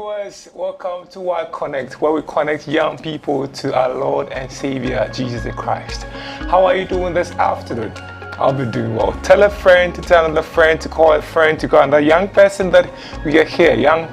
viewers, welcome to YConnect, where we connect young people to our Lord and Savior, Jesus Christ. How are you doing this afternoon? I'll be doing well. Tell a friend to tell another friend to call a friend to call another young person that we are here. Young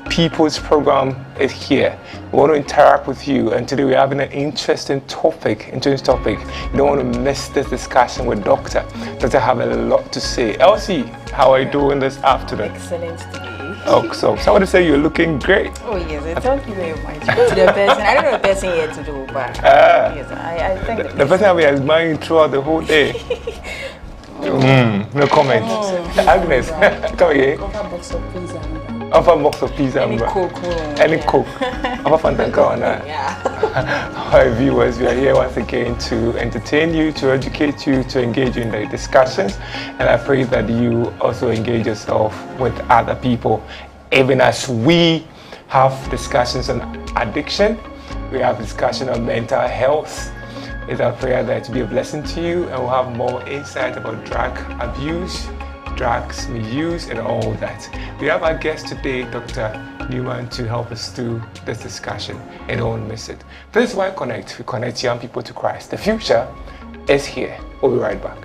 People's program is here. We want to interact with you, and today we're having an interesting topic. You don't want to miss this discussion with Doctor. Doctor have a lot to say. Elsie, how are you doing this afternoon? Excellent today. Oh, so somebody say you're looking great. Oh yes, thank you very much. To the person, I don't know the person here to do, but yes, I think the person I've been admiring throughout the whole day. No comment. Agnes, come again. Offer a box of pizza. Any coke. Any coke. Offer Fantanka. Yeah. Hi viewers, we are here once again to entertain you, to educate you, to engage you in the discussions, and I pray that you also engage yourself with other people, even as we have discussions on addiction, we have discussion on mental health. It's our prayer that it will be a blessing to you, and we'll have more insight about drug abuse, drugs misuse, and all that. We have our guest today, Dr. Newman, to help us through this discussion, and don't miss it. This is YConnect. We connect young people to Christ. The future is here. We'll be right back.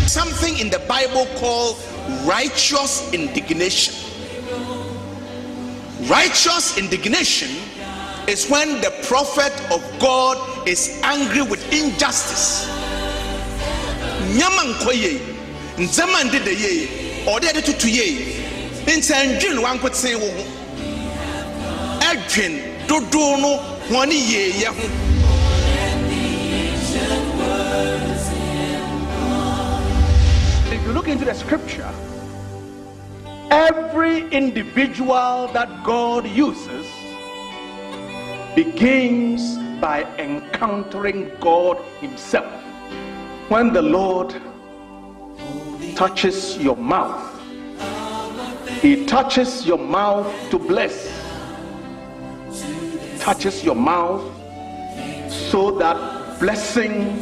Something in the Bible called righteous indignation. Righteous indignation is when the prophet of God is angry with injustice. Nyamankoye, nzamandideye, odede tutuye, nsandwin wankotse wo. Adwen dodo no honi ye ho. If you look into the scripture, every individual that God uses begins by encountering God himself. When the Lord touches your mouth, he touches your mouth to bless, touches your mouth so that blessing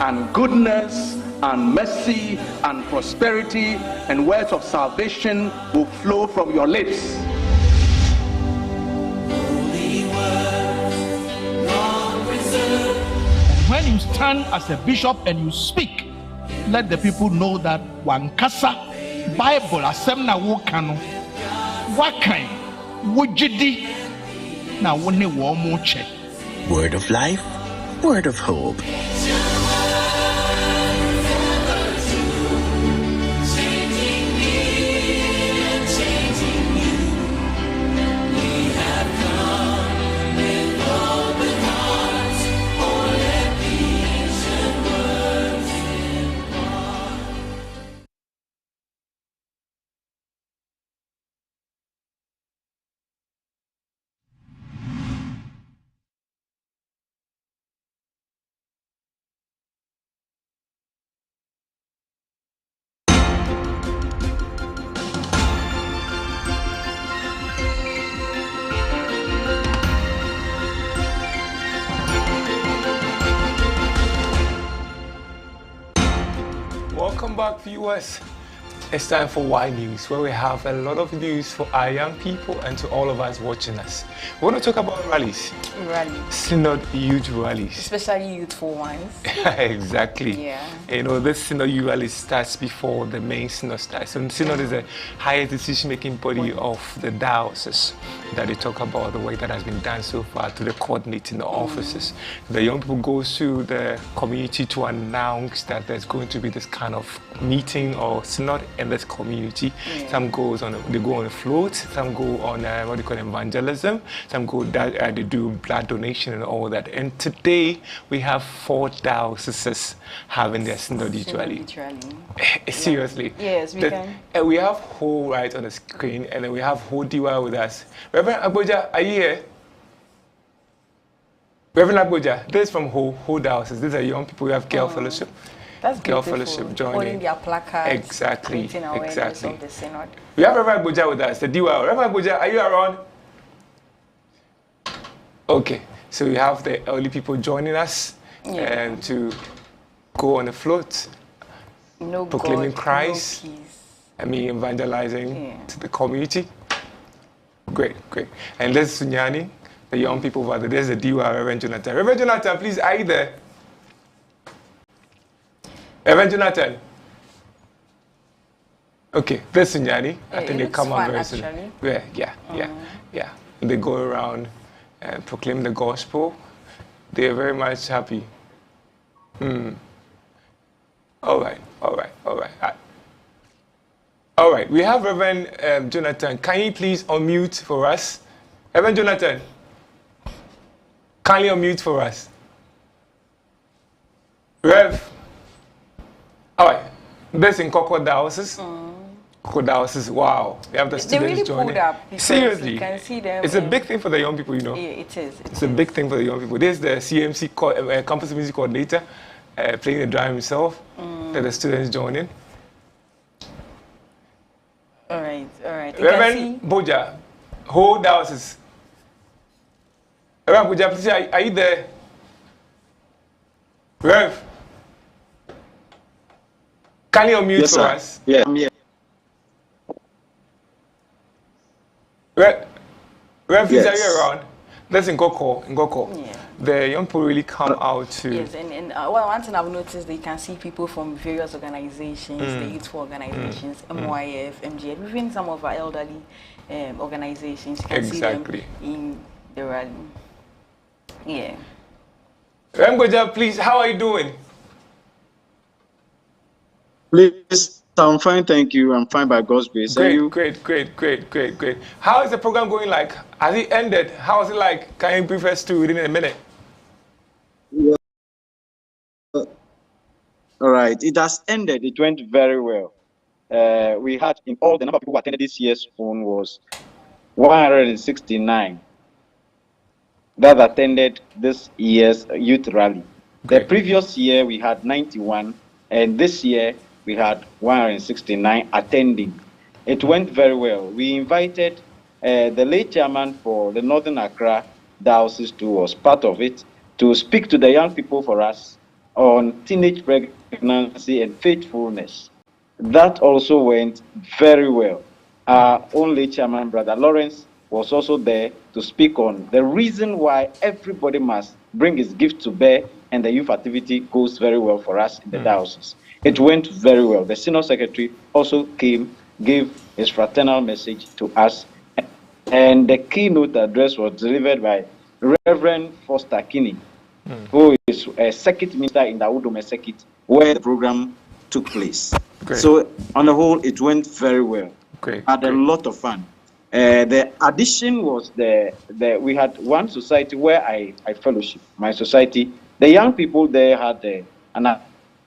and goodness and mercy and prosperity and words of salvation will flow from your lips. When you stand as a bishop and you speak, let the people know that wankasa Bible asem na wo kanu wakan wojidi na woni wo mo che. Word of life, word of hope. Welcome back, viewers. It's time for Y News, where we have a lot of news for our young people and to all of us watching us. We want to talk about rallies. Synod youth rallies. Especially youthful ones. Exactly. Yeah. You know, this Synod youth rally starts before the main Synod starts. So Synod is the highest decision-making body of the diocese that they talk about the work that has been done so far to the coordinating the offices. The young people go to the community to announce that there's going to be this kind of meeting or Synod in this community. Some they go on floats, some go on what do you call evangelism, some go they do blood donation and all that. And today we have 4 dioceses having their synod usually. Seriously. Yes, we can. And we have Ho right on the screen, and then we have Ho Diwa with us. Reverend Agboja, are you here? Reverend Agboja, this is from Ho Diocese. These are young people who have girl fellowship. That's girl beautiful. fellowship joining. Holding their placards. Exactly. Exactly. Of the synod. We have Reverend Agboja with us. The Diwa. Reverend Agboja, are you around? Okay. So we have the early people joining us to go on the float, proclaiming Christ. I mean, evangelizing to the community. Great, great. And this is Sunyani. The young people over there. There's the Diwa, Reverend Jonathan. Reverend Jonathan, please, are you there? Reverend Jonathan. Okay, this is Sunyani. I think they come out very soon. Yeah. They go around and proclaim the gospel. They are very much happy. All right. All right, we have Reverend Jonathan. Can you please unmute for us? Reverend Jonathan. Kindly unmute for us. Rev. All right. This in Koko Diocese. Koko Diocese. Wow. They have the students really joining. Seriously. You can see them. It's a big thing for the young people, you know. Yeah, it is. It's a big thing for the young people. There's the CMC campus music coordinator playing the drum himself. The students joining. All right. Reverend Boja, Ho Diocese. Reverend Boja, please, are you there? Rev, can you unmute for us? Yeah, I'm here. Rev, please, are you around? That's in Ngoko. Yeah. The young people really come out to... Yes, and one thing I've noticed, they can see people from various organizations, the youthful organizations, MYF, MGF, even some of our elderly organizations. You can see them in the rally. Yeah. Remgoja, please, how are you doing? Please, I'm fine, thank you. I'm fine by God's grace. Great. How is the program going like? Has it ended? How is it like? Can you brief us through within a minute? Yeah. All right, it has ended. It went very well. We had, in all, the number of people who attended this year's phone was 169 that attended this year's youth rally. The previous year we had 91, and this year we had 169 attending. It went very well. We invited the late chairman for the Northern Accra Diocese, who was part of it, to speak to the young people for us on teenage pregnancy and faithfulness. That also went very well. Our own late chairman, Brother Lawrence, was also there to speak on the reason why everybody must bring his gift to bear, and the youth activity goes very well for us in the diocese. It went very well. The Synod Secretary also came, gave his fraternal message to us, and the keynote address was delivered by Reverend Foster Kinney, who is a circuit minister in the Udome Circuit, where the program took place. So, on the whole, it went very well. Had a lot of fun. The addition was we had one society where I fellowship, my society. The young people there had an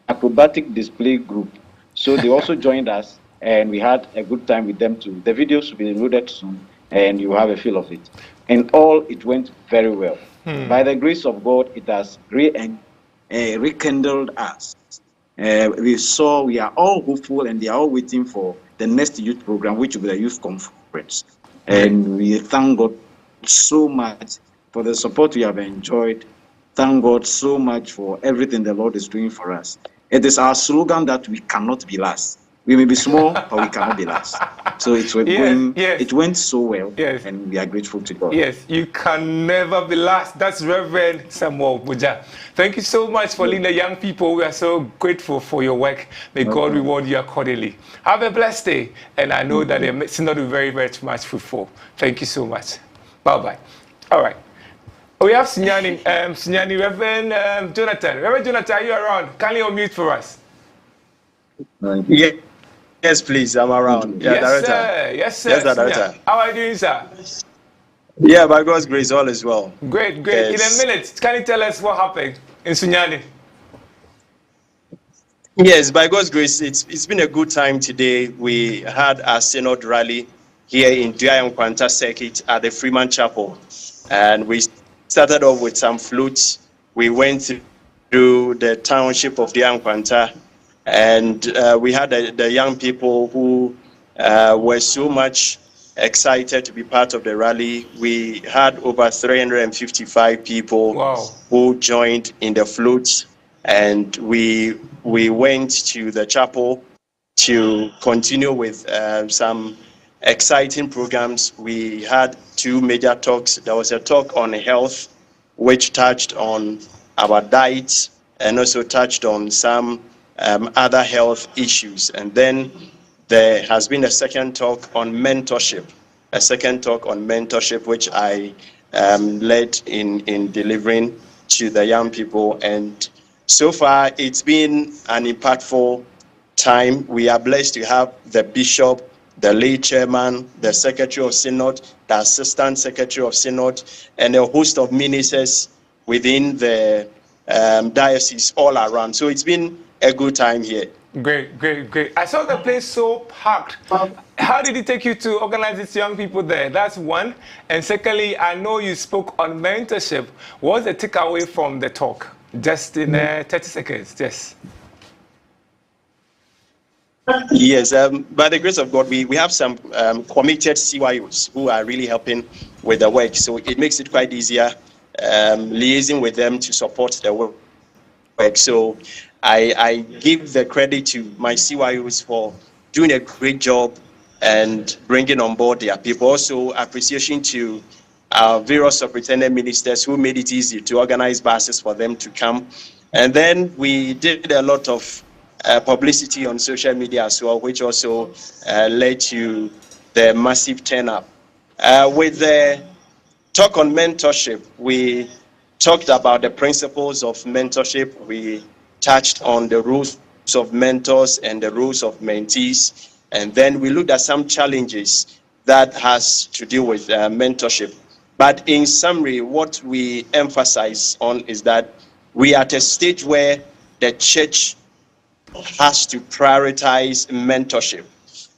acrobatic display group. So they also joined us, and we had a good time with them too. The videos will be loaded soon, and you have a feel of it. And all, it went very well. By the grace of God, it has rekindled us. We are all hopeful, and they are all waiting for the next youth program, which will be the youth conference. And we thank God so much for the support we have enjoyed. Thank God so much for everything the Lord is doing for us. It is our slogan that we cannot be last. We may be small, but we cannot be last. So it went so well, and we are grateful to God. Yes, you can never be last. That's Reverend Samuel Buja. Thank you so much for leading the young people. We are so grateful for your work. May God reward you accordingly. Have a blessed day, and I know that the synod will be very, very much fruitful. Thank you so much. Bye-bye. All right. We have Sunyani, Reverend Jonathan. Reverend Jonathan, are you around? Can you unmute for us? Yeah. Yes, please. I'm around. Yeah, Yes, director. sir. Yes, sir. Yes, sir, director. How are you doing, sir? Yeah, by God's grace, all is well. Great, great. In a Yes. minute, can you tell us what happened in Sunyani? Yes, by God's grace, it's been a good time today. We had our synod rally here in 𝗟𝗓𝗓𝗘 circuit at the Freeman Chapel, and we started off with some flutes. We went through the township of 𝗟𝗓𝗓𝗘, and we had the young people who were so much excited to be part of the rally. We had over 355 people who joined in the flutes, and we went to the chapel to continue with some exciting programs. We had two major talks. There was a talk on health, which touched on our diet and also touched on some other health issues. And then there has been a second talk on mentorship, which I led in delivering to the young people. And so far, it's been an impactful time. We are blessed to have the bishop, the lay chairman, the secretary of synod, the assistant secretary of synod, and a host of ministers within the diocese all around. So it's been a good time here. Great, great, great. I saw the place so packed. How did it take you to organize these young people there? That's one. And secondly, I know you spoke on mentorship. What's the takeaway from the talk? Just in 30 seconds, yes. Yes, by the grace of God, we have some committed CYOs who are really helping with the work. So it makes it quite easier liaising with them to support the work. So I give the credit to my CYOs for doing a great job and bringing on board their people. Also, appreciation to our various superintendent ministers who made it easy to organize buses for them to come. And then we did a lot of publicity on social media as well, which also led to the massive turn-up. With the talk on mentorship, we talked about the principles of mentorship. We touched on the roles of mentors and the roles of mentees. And then we looked at some challenges that has to do with mentorship. But in summary, what we emphasize on is that we are at a stage where the church has to prioritize mentorship,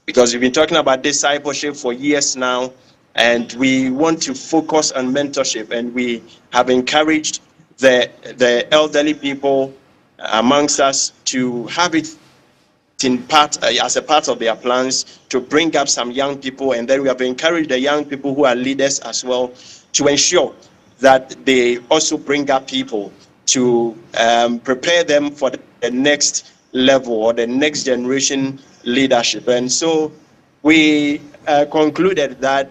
because we've been talking about discipleship for years now, and we want to focus on mentorship, and we have encouraged the elderly people amongst us to have it in part as a part of their plans to bring up some young people. And then we have encouraged the young people who are leaders as well to ensure that they also bring up people to prepare them for the next level or the next generation leadership. And so we concluded that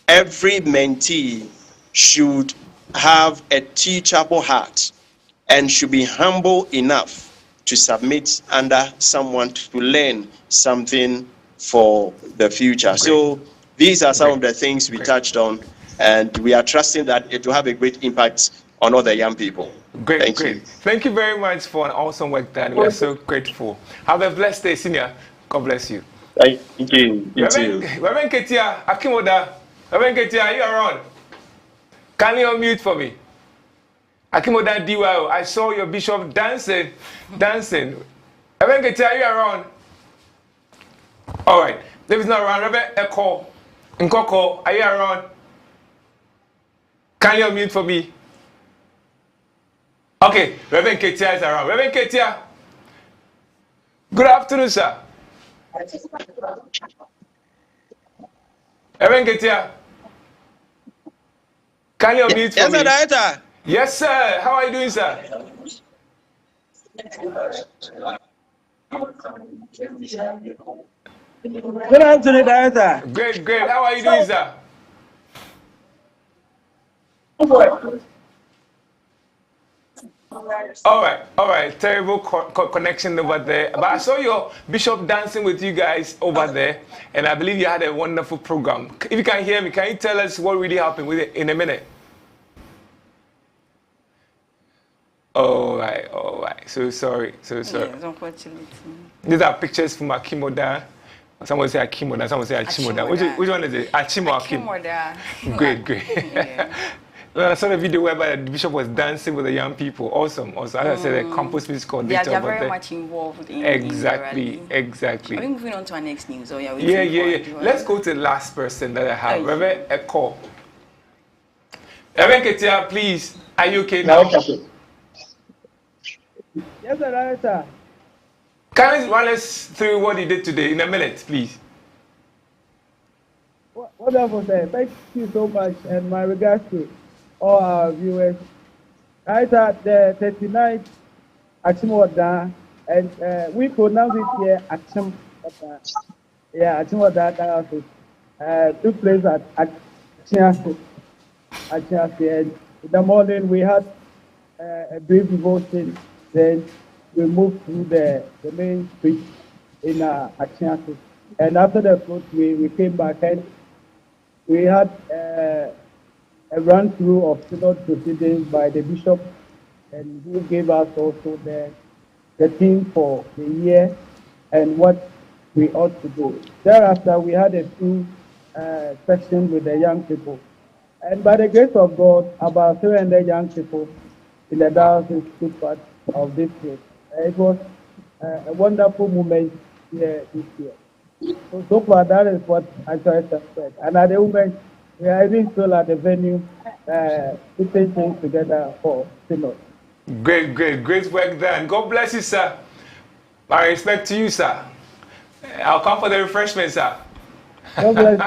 every mentee should have a teachable heart and should be humble enough to submit under someone to learn something for the future. Great. So these are some of the things we touched on, and we are trusting that it will have a great impact on other young people. Great, Thank great. you. Thank you very much for an awesome work done. We are so grateful. Have a blessed day, Senior. God bless you. Thank you. You too. Reverend Ketia, Akimoda, Reverend Ketia, are you around? Can you unmute for me? Akimoda DYO, I saw your bishop dancing. Reverend Ketia, are you around? All right. If it's not around, Reverend Echo, Nkoko, are you around? Can you unmute for me? Okay, Reverend Ketia is around. Reverend Ketia, good afternoon, sir. Reverend Ketia, can you unmute for me? Yes, sir. Yes, sir. How are you doing, sir? Good afternoon, Director. Great, great. How are you doing, sir? All right. Terrible connection over there. But I saw your bishop dancing with you guys over there, and I believe you had a wonderful program. If you can hear me, can you tell us what really happened with it in a minute? All right. So sorry. Yes, unfortunately. These are pictures from Akimoda Someone say Akimoda, someone say Achimoda. Which one is it? Achimo or Akim? Achimoda. Great, great. Yeah. Well, I saw the video where the bishop was dancing with the young people. Awesome. Also, as I said, the campus music coordinator. They are very much involved in exactly. Are we moving on to our next news? Or yeah. Let's go to the last person that I have. Reverend Eko. Reverend Ketia, please. Are you okay now? Yes, sir. Can you run us through what you did today in a minute, please? Wonderful, sir. Thank you so much, and my regards to all our viewers. Right at the 39th Achimoda, and we pronounce it here Achimoda. Yeah, Achimoda took place at Achiasi. And in the morning we had a brief devotion. Then we moved through the main street in Achiasi. And after the float, we came back and we had a run through of synod proceedings by the bishop, and who gave us also the theme for the year and what we ought to do. Thereafter, we had a few sessions with the young people. And by the grace of God, about 300 young people in the diocese took part of this trip. It was a wonderful moment here this year. So far, that is what I try to said. And at the moment, we are even still at the venue, putting things together for synod. Great work done. God bless you, sir. My respect to you, sir. I'll come for the refreshment, sir. God bless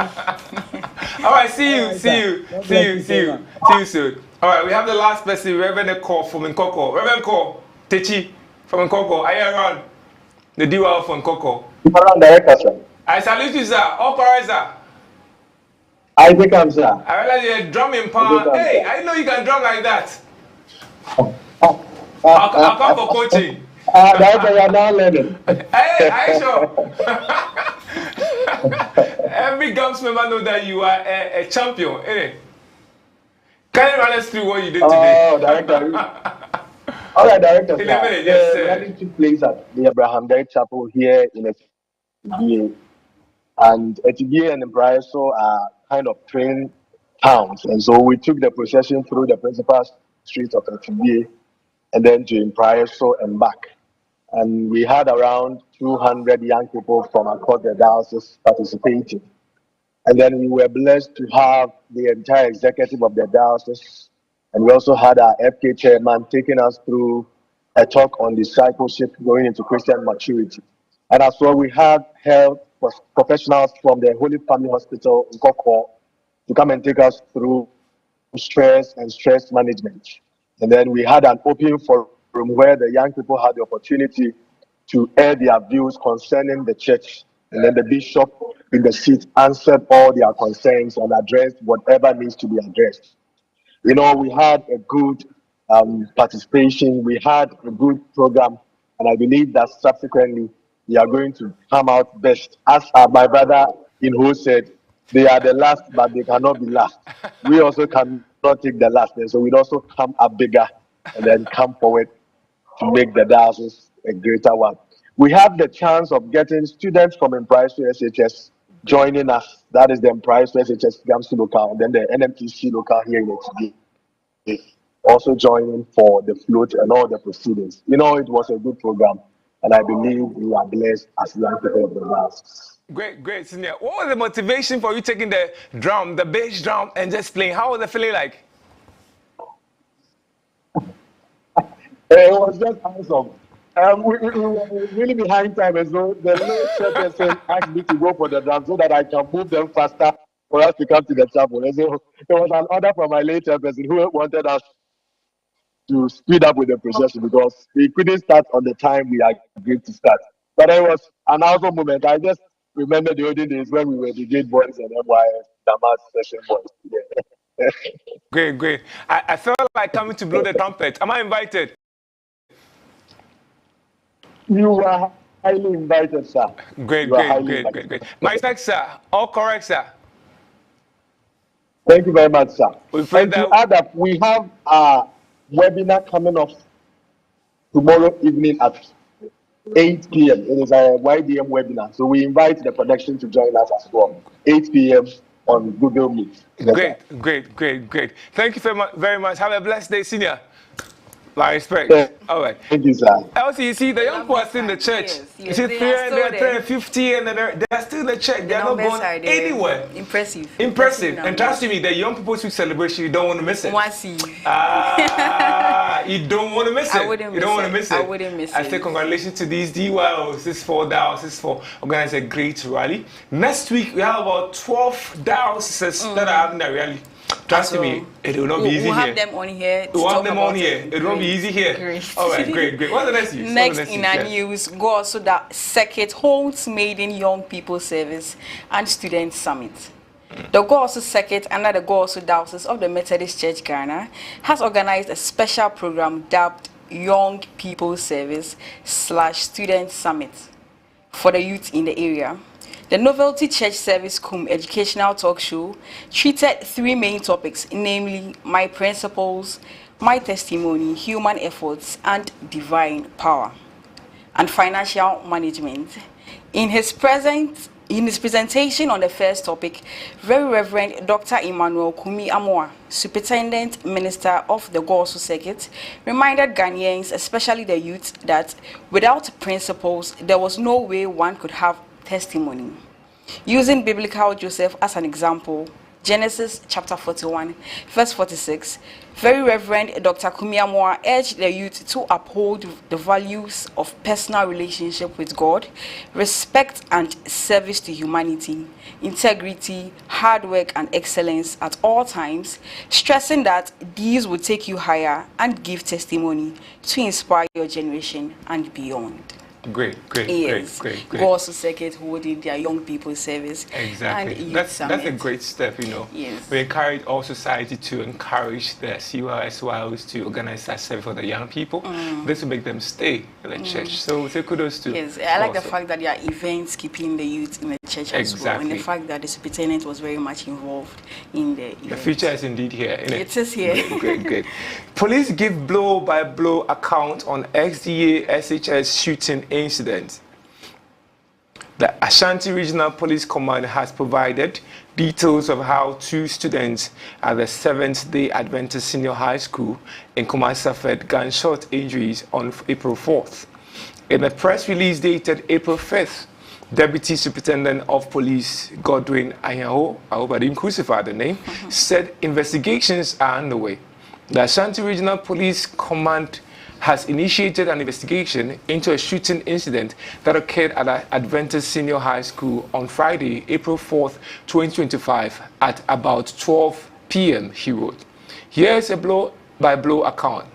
you. All right, see you soon. All right, we have the last person, Reverend Eko from Nkoko. Reverend Eko, Techi from Nkoko. Are you around? The duo from Nkoko. Around director, sir. I salute you, sir. All power, sir. I become, sir. I realize you're drumming power. Hey, I didn't know you can drum like that. I'll come for coaching. Director, you are now learning. Hey, are you sure? Every Gums member know that you are a champion, isn't it? Can you run us through what you did today? Oh, director. All right, director. In a minute, yes, sir. The rally took place at the Abraham Day Chapel here in Etigie. And Etigie and Embraso are kind of twin towns. And so we took the procession through the principal street of Etigie and then to Embraso and back. And we had around 200 young people from across the diocese participating. And then we were blessed to have the entire executive of the diocese. And we also had our FK chairman taking us through a talk on discipleship going into Christian maturity. And as well, we had health professionals from the Holy Family Hospital in Koko to come and take us through stress and stress management. And then we had an open forum where the young people had the opportunity to air their views concerning the church. And then the bishop in the seat answered all their concerns and addressed whatever needs to be addressed. You know, we had a good participation, we had a good program, and I believe that subsequently we are going to come out best. As my brother in who said, they are the last, but they cannot be last. We also cannot take the last, and so we'd also come up bigger and then come forward to make the diocese a greater one. We have the chance of getting students from Emprice SHS joining us. That is the Emprice SHS Gamsu local, and then the NMTC local here in Etigie also joining for the float and all the proceedings. You know, it was a good program, and I believe we are blessed as young people of the diocese. Great, Senior. What was the motivation for you taking the drum, the bass drum, and just playing? How was the feeling like? It was just awesome. We were really behind time, and so the late chairperson asked me to go for the drum so that I can move them faster for us to come to the chapel. And so it was an order from my late chairperson who wanted us to speed up with the procession because we couldn't start on the time we agreed to start. But it was an awesome moment. I just remember the olden days when we were the Gate Boys and MYS Damas Session Boys. Yeah. Great. I felt like coming to blow the trumpet. Am I invited? You are highly invited, sir. Great. My respect, sir. All correct, sir. Thank you very much, sir. And to add up, we have a webinar coming up tomorrow evening at 8 p.m. It is a YDM webinar. So we invite the production to join us as well. 8 p.m. on Google Meet. Great. Thank you very much. Have a blessed day, Senior. My respect. All right. Thank you, sir. Also, you see, the young people are still in the church. Yes, you see, 350, and they are still in the church. They are not going anywhere. Impressive. And trust me, the young people's week celebration, you don't want to miss it. You don't want to miss it. You don't want to miss it. I wouldn't miss it. I say congratulations to these DYOs. This is 4 dioceses for organizing a great rally. Next week, we have about 12 dioceses that are having a rally. Trust me, it will not be easy here. We'll have them on here. We'll have them on here. It won't be easy here. Great. All right, great. What's the next news? Next in our news, go also that Circuit holds maiden young people service and student summit. The Go-Also Circuit under the Go-Also Diocese of the Methodist Church Ghana has organized a special program dubbed Young People Service / Student Summit for the youth in the area. The Novelty Church Service cum educational talk show treated 3 main topics, namely my principles, my testimony, human efforts, and divine power, and financial management. In his presentation on the first topic, Very Reverend Dr. Emmanuel Kumi Amoa, Superintendent Minister of the Go-Also Circuit, reminded Ghanaians, especially the youth, that without principles, there was no way one could have testimony. Using biblical Joseph as an example, Genesis chapter 41, verse 46, Very Reverend Dr. Kumi Amoa urged the youth to uphold the values of personal relationship with God, respect and service to humanity, integrity, hard work and excellence at all times, stressing that these will take you higher and give testimony to inspire your generation and beyond. Great. Go-Also Circuit holding their young people service. Exactly. And that's a great step, you know. Yes. We encourage all society to encourage the CYSYOs to organize that service for the young people. This will make them stay in the church. So say kudos to. Yes, I like the fact that there are events keeping the youth in the church as well, and the fact that the superintendent was very much involved in the event. The future is indeed here, isn't it? It is here. Great. Police give blow-by-blow account on XDA SHS shooting incident. The Ashanti Regional Police Command has provided details of how 2 students at the Seventh-day Adventist Senior High School in Kumasi suffered gunshot injuries on April 4th. In a press release dated April 5th, Deputy Superintendent of Police Godwin Ayanho, I hope I didn't crucify the name, said investigations are underway. The Ashanti Regional Police Command has initiated an investigation into a shooting incident that occurred at an Adventist Senior High School on Friday, April 4th, 2025 at about 12 p.m., he wrote. Here's a blow-by-blow account.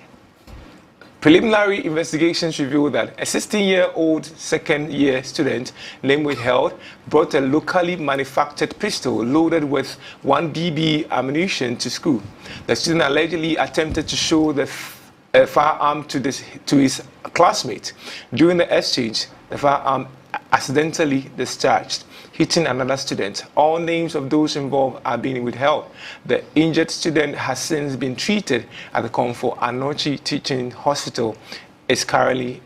Preliminary investigations reveal that a 16-year-old second-year student named Withheld brought a locally manufactured pistol loaded with 1 BB ammunition to school. The student allegedly attempted to show the firearm to his classmate. During the exchange, the firearm accidentally discharged, hitting another student. All names of those involved are being withheld. The injured student has since been treated at the Comfort Anochi Teaching Hospital. Is currently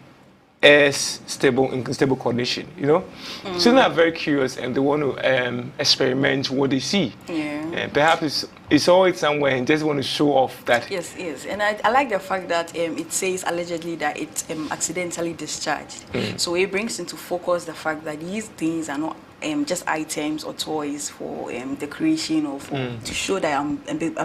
in stable condition, you know. Students are very curious and they want to experiment what they see. And perhaps it's always somewhere and just want to show off that. Yes. And I like the fact that it says allegedly that it accidentally discharged. So it brings into focus the fact that these things are not just items or toys for decoration or to show that I'm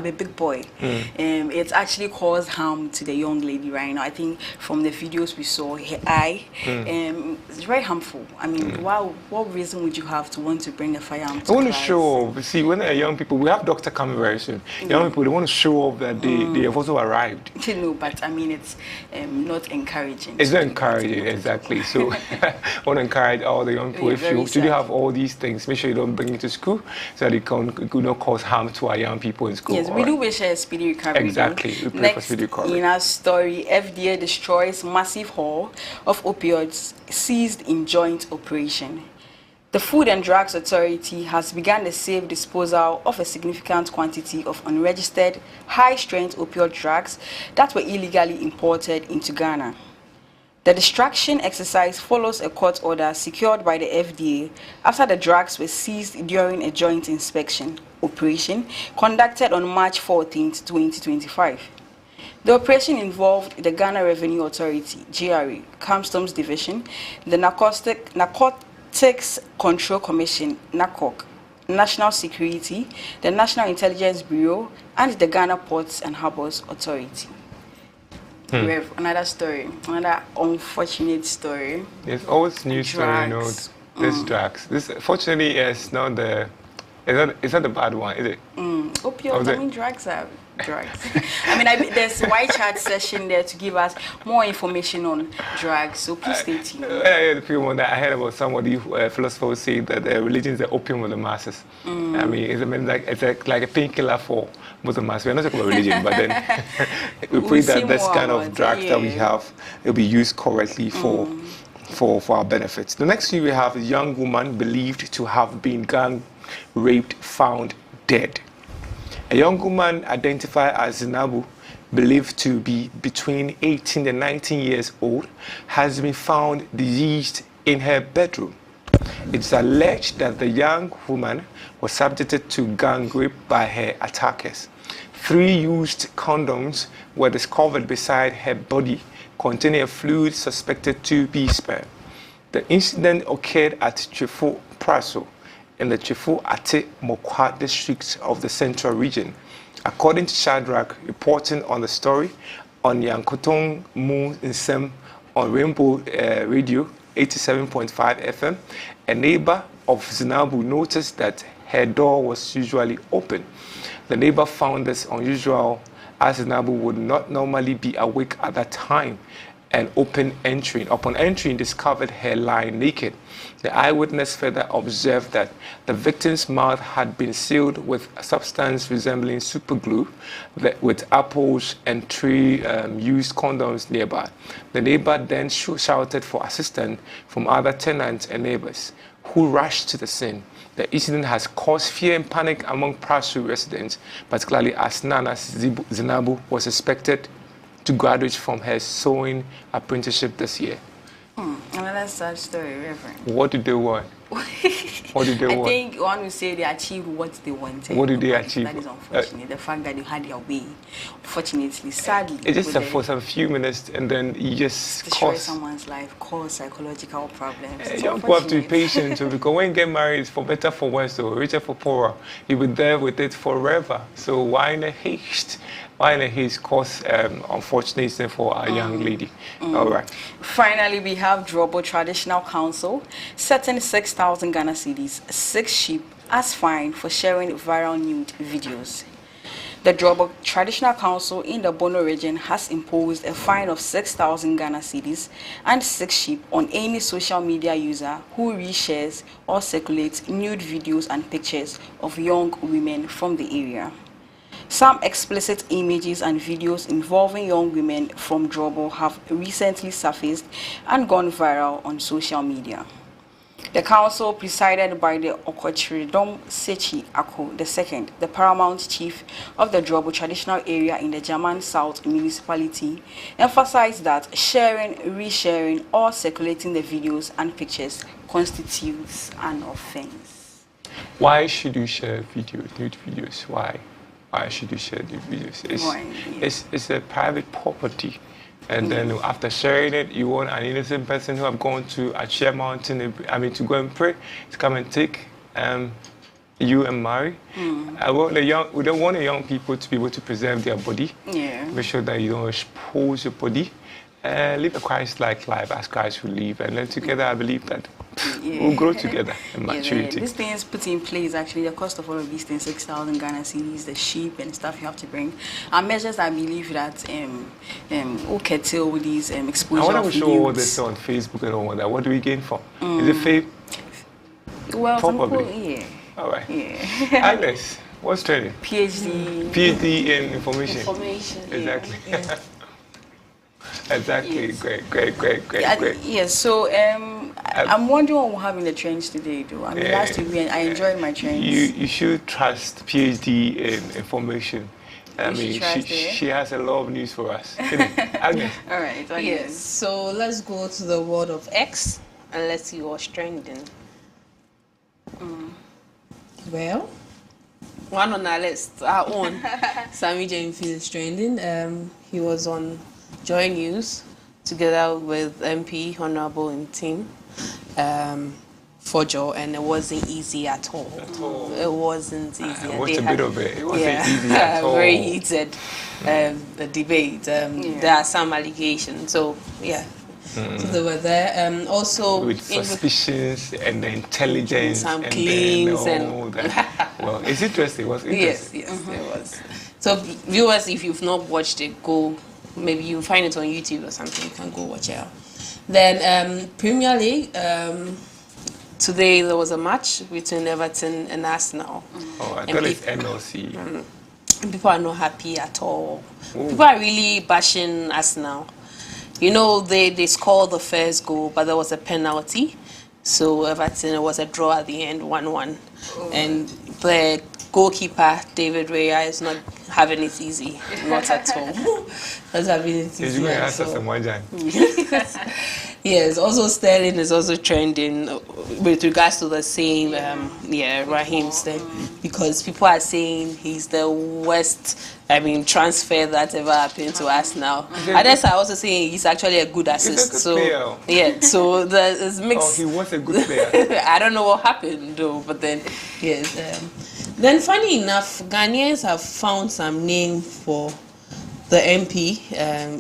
a big boy. It's actually caused harm to the young lady right now. I think from the videos we saw, her eye, it's very harmful. I mean, what reason would you have to want to bring a firearm to I want to class? show off. See, when they're young people, we have doctor coming very soon. Young people, they want to show off that they have also arrived. No, but I mean, it's not encouraging. It's not encouraging, exactly. So I want to encourage all the young people, if you do have all these things, make sure you don't bring it to school so that it could not cause harm to our young people in school. Yes, we do wish a speedy recovery. Exactly. We pray Next, for speedy recovery. in our story, FDA destroys massive haul of opioids seized in joint operation. The Food and Drugs Authority has begun the safe disposal of a significant quantity of unregistered, high-strength opioid drugs that were illegally imported into Ghana. The distraction exercise follows a court order secured by the FDA after the drugs were seized during a joint inspection operation conducted on March 14, 2025. The operation involved the Ghana Revenue Authority, GRA, Customs Division, the Narcotics Control Commission, NACOC, National Security, the National Intelligence Bureau, and the Ghana Ports and Harbours Authority. We have another story, another unfortunate story. There's always new story, you know. This drugs. This, fortunately, is not the. It's not the bad one, is it? Opioids. I mean, drugs are drugs. I mean, there's a white chat session there to give us more information on drugs. So please stay tuned. I heard about somebody, philosopher, who said that religion is the opium of the masses. I mean, it's like a painkiller for most of the masses. We're not talking about religion, but then we pray that this kind of drugs that we have will be used correctly for our benefits. The next thing we have, a young woman believed to have been gang raped found dead. A young woman identified as 𝗟𝗓𝗡, believed to be between 18 and 19 years old, has been found deceased in her bedroom. It's alleged that the young woman was subjected to gang rape by her attackers. 3 used condoms were discovered beside her body containing a fluid suspected to be sperm. The incident occurred at Chefo Praso in the Chefo Ate Mokwa district of the Central Region. According to Shadrach, reporting on the story on Yankotong Mu Nsem on Rainbow Radio 87.5 FM, a neighbor of 𝗟𝗓𝗡 noticed that her door was usually open. The neighbor found this unusual as 𝗟𝗓𝗡 would not normally be awake at that time and upon entering, discovered her lying naked. The eyewitness further observed that the victim's mouth had been sealed with a substance resembling super glue with apples and 3 used condoms nearby. The neighbor then shouted for assistance from other tenants and neighbors, who rushed to the scene. The incident has caused fear and panic among Prasu residents, particularly as Nana 𝗟𝗓𝗡 was expected to graduate from her sewing apprenticeship this year. Another sad story, Reverend. What did they want? What did they want? I think one would say they achieved what they wanted. What did they achieve? That is unfortunate. The fact that they had their way. Unfortunately, sadly. It's just for some few minutes and then you just destroy someone's life, cause psychological problems. You have to be patient too, because when you get married, it's for better, for worse, or richer, for poorer. You'll be there with it forever. So why in a haste? Why in a haste cause unfortunate for our young lady? All right. Finally, we have 𝗟𝗡𝗡 Traditional Council setting 6,000 Ghana cedis, 6 sheep as fine for sharing viral nude videos. The 𝗟𝗡𝗡 Traditional Council in the Bono region has imposed a fine of 6,000 Ghana cedis and 6 sheep on any social media user who reshares or circulates nude videos and pictures of young women from the area. Some explicit images and videos involving young women from 𝗟𝗡𝗡 have recently surfaced and gone viral on social media. The council, presided by the 𝗟𝗡𝗩𝗡 Sechi Ako II, the paramount chief of the 𝗟𝗡𝗡 traditional area in the German South municipality, emphasized that sharing, resharing, or circulating the videos and pictures constitutes an offense. Why should you share videos, nude videos? Why? Why should you share the videos? It's a private property. And then after sharing it, you want an innocent person who have gone to a Chair Mountain, to go and pray, to come and take you and marry. We don't want the young people to be able to preserve their body. Make sure that you don't expose your body. Live a Christ-like life as Christ will live. And then together, I believe that we'll grow together in maturity. These things put in place, actually, the cost of all of these things, 6,000 Ghana cedis, the sheep and stuff you have to bring, are measures I believe that will curtail these exposure. I want to show all this on Facebook and all that. What do we gain from? Is it fake? Well, probably. Yeah. All right. Agnes, what's training? PhD in information. Exactly. Yeah. Exactly. Yes. Great. Yes. So I'm wondering what we'll have in the trends today, though. I mean, last week I enjoyed my trends. You should trust PhD in information. I mean, she has a lot of news for us. Agnes. All right. Yes. So let's go to the world of X and let's see what's trending. Well, one on our list, our own, Sammy James is trending. He was on Joy News together with MP Honorable and team for Joe, and it wasn't easy at all. It wasn't easy. What's a bit of it? It wasn't easy at all. Very heated debate. There are some allegations. So yeah. So they were there. Also with suspicions and the intelligence, some and claims then all that. Well, it's interesting. It was interesting. Yes, it was. So viewers, if you've not watched it, go. Maybe you'll find it on YouTube or something. You can go watch it out. Then Premier League. Today there was a match between Everton and Arsenal. Oh, I thought it's NLC. People are not happy at all. Ooh. People are really bashing Arsenal. You know, they scored the first goal, but there was a penalty. So Everton, it was a draw at the end, 1-1. And the goalkeeper, David Raya, is not having it easy. Not at all. Not having it easy. He's going to answer some one time. Yes, also Sterling is also trending with regards to the same, Raheem Sterling, because people are saying he's the worst, transfer that ever happened to us now. Others are also saying he's actually a good assist. He's a good player. Yeah, so there's mixed. Oh, he was a good player. I don't know what happened though, but then, yes. Then funny enough, Ghanaians have found some name for the MP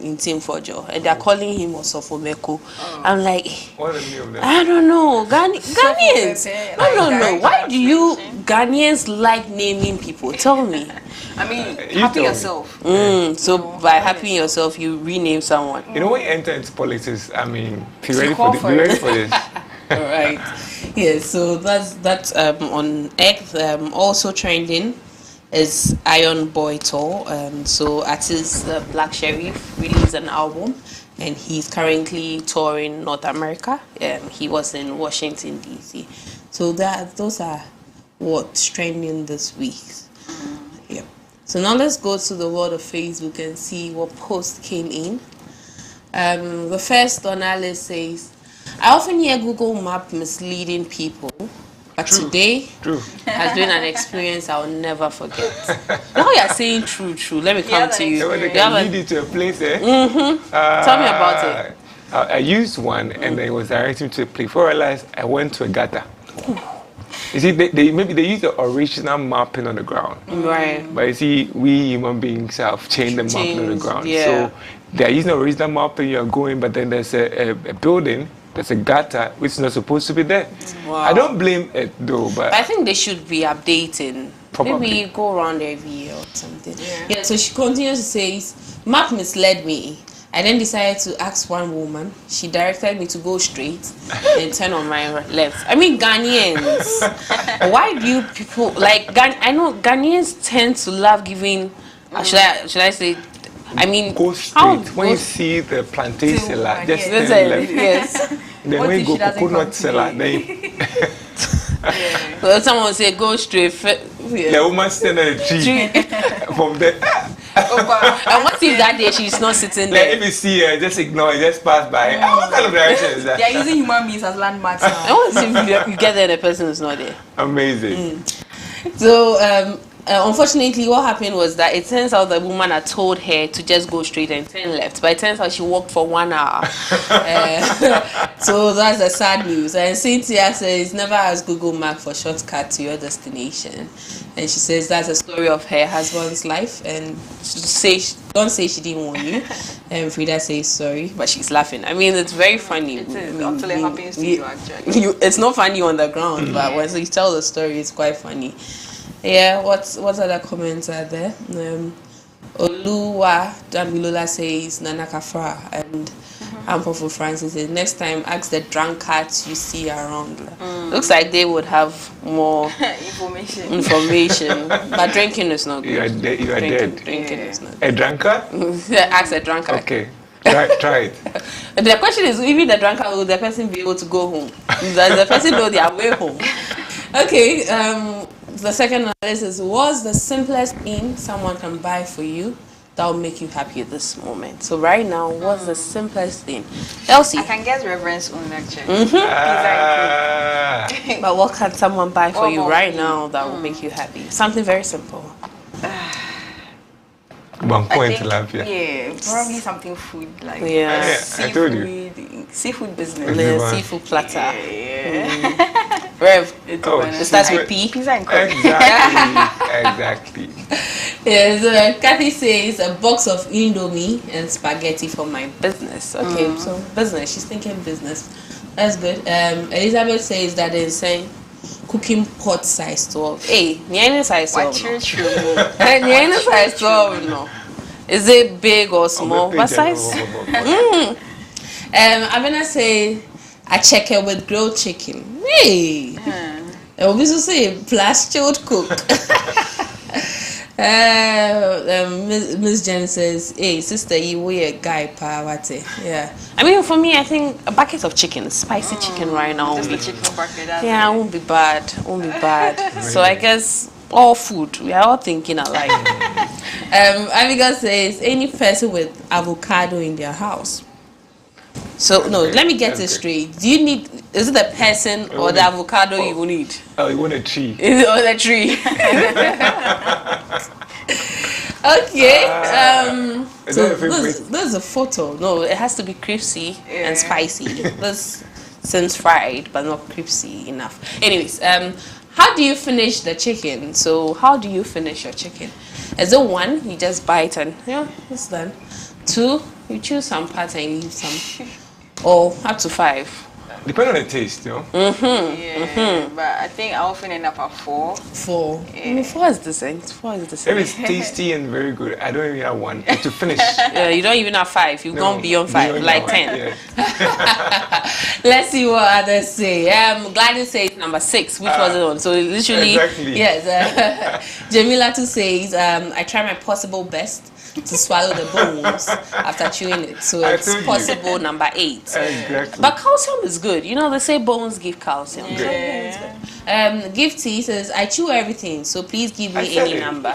in Team Fojo, and they're calling him Osofo-Meko. I'm like, what is the name of that? I don't know. Ghanaians. No. Why do you Ghanaians like naming people? Tell me. Happy yourself. So by happy yourself, you rename someone. You know, when you enter into politics, be ready for this. All right. Yeah. So that's on X. Also trending is Iron Boy Tour. So artist Black Sheriff released an album, and he's currently touring North America. He was in Washington DC. So those are what's trending this week. Yeah. So now let's go to the world of Facebook and see what post came in. The first on our list says, I often hear Google Map misleading people. But today has been an experience I'll never forget. Now you're saying true. Let me come to you. So they can lead you to a place, eh? Tell me about it. I used one, and it was directing to a place. Before I realized, I went to a gutter. You see, maybe they use the original mapping on the ground. Right. But you see, we human beings have changed the mapping on the ground. Yeah. So they're using the original mapping, you're going, but then there's a building. There's a gutter which is not supposed to be there. Wow. I don't blame it though, but I think they should be updating. Probably. Maybe go around every year or something. Yeah. So she continues to say, map misled me. I then decided to ask one woman. She directed me to go straight and turn on my left. Ghanaians. Why do you people I know Ghanaians tend to love giving. Should I say? Go straight. When you see the plantain seller, just turn left. Yes. Then when you go coconut seller, then well, someone say go straight. The woman stand on the tree from there. And what if that day she's not sitting there? If you see her, just ignore it, just pass by. What kind of direction is that? They're using human beings as landmarks now. And what if you get there and the person is not there? Amazing. So unfortunately, what happened was that it turns out the woman had told her to just go straight and turn left, but it turns out she walked for 1 hour. So that's the sad news. And Cynthia says, never ask Google Map for shortcut to your destination. And she says that's a story of her husband's life, and don't say she didn't warn you. And Frida says sorry, but she's laughing. It's very funny. It is, until it happens to you actually. It's not funny on the ground, but when you tell the story, it's quite funny. Yeah, what other comments are there? Oluwa Damilola says Nana Kafra, and Ampofo Francis says next time ask the drunkards you see around. Looks like they would have more information. But drinking is not good. You are dead. Drinking is not good. A drunkard? Ask a drunkard. Okay. Try it. The question is, even the drunkard, will the person be able to go home? Does the person know their way home? Okay, the second on the list is, what's the simplest thing someone can buy for you that will make you happy at this moment? So right now, what's the simplest thing? Elsie? I can guess Reverend's own actually. But what can someone buy for you right now that will make you happy? Something very simple. Yeah, probably something food like I told you. Seafood business. The seafood platter. Yeah. Rev, it starts with P. Exactly. Yes, Kathy says a box of Indomie and spaghetti for my business. Okay, so business. She's thinking business. That's good. Elizabeth says that they're saying cooking pot size 12. Hey, any size 12? True. Any size 12? No. Is it big or small? What size? I'm gonna say a checker with grilled chicken. Hey. I will also say plus chilled cook. Miss Jen says, hey sister, you wear a guy pawate. Yeah. I mean, for me, I think a bucket of chicken, spicy chicken right now. Just the chicken bucket. Yeah, it won't be bad. So I guess all food. We are all thinking alike. Abigail says, any person with avocado in their house. So no, let me get this straight. Do you need? Is it the person or the avocado you will need? Oh, you want a tree? Is it on the tree? Okay. So there's a photo. No, it has to be crispy and spicy. This seems fried, but not crispy enough. Anyways, how do you finish the chicken? So how do you finish your chicken? Is it 1, you just bite and it's done. 2, you choose some parts and leave some. Or up to 5. Depending on the taste, but I think I often end up at 4. 4. Yeah. I mean, 4 is decent. 4 is decent. If it's tasty and very good, I don't even have 1 to finish. Yeah, you don't even have 5. You've gone beyond 5, like 10. Yeah. Let's see what others say. Gladys says number 6, which was it on? So literally, yes. Jamila too says, I try my possible best to swallow the bones after chewing it. So it's possible number 8. Exactly. But calcium is good. You know, they say bones give calcium. Yeah. Gifty says, I chew everything, so please give me any number.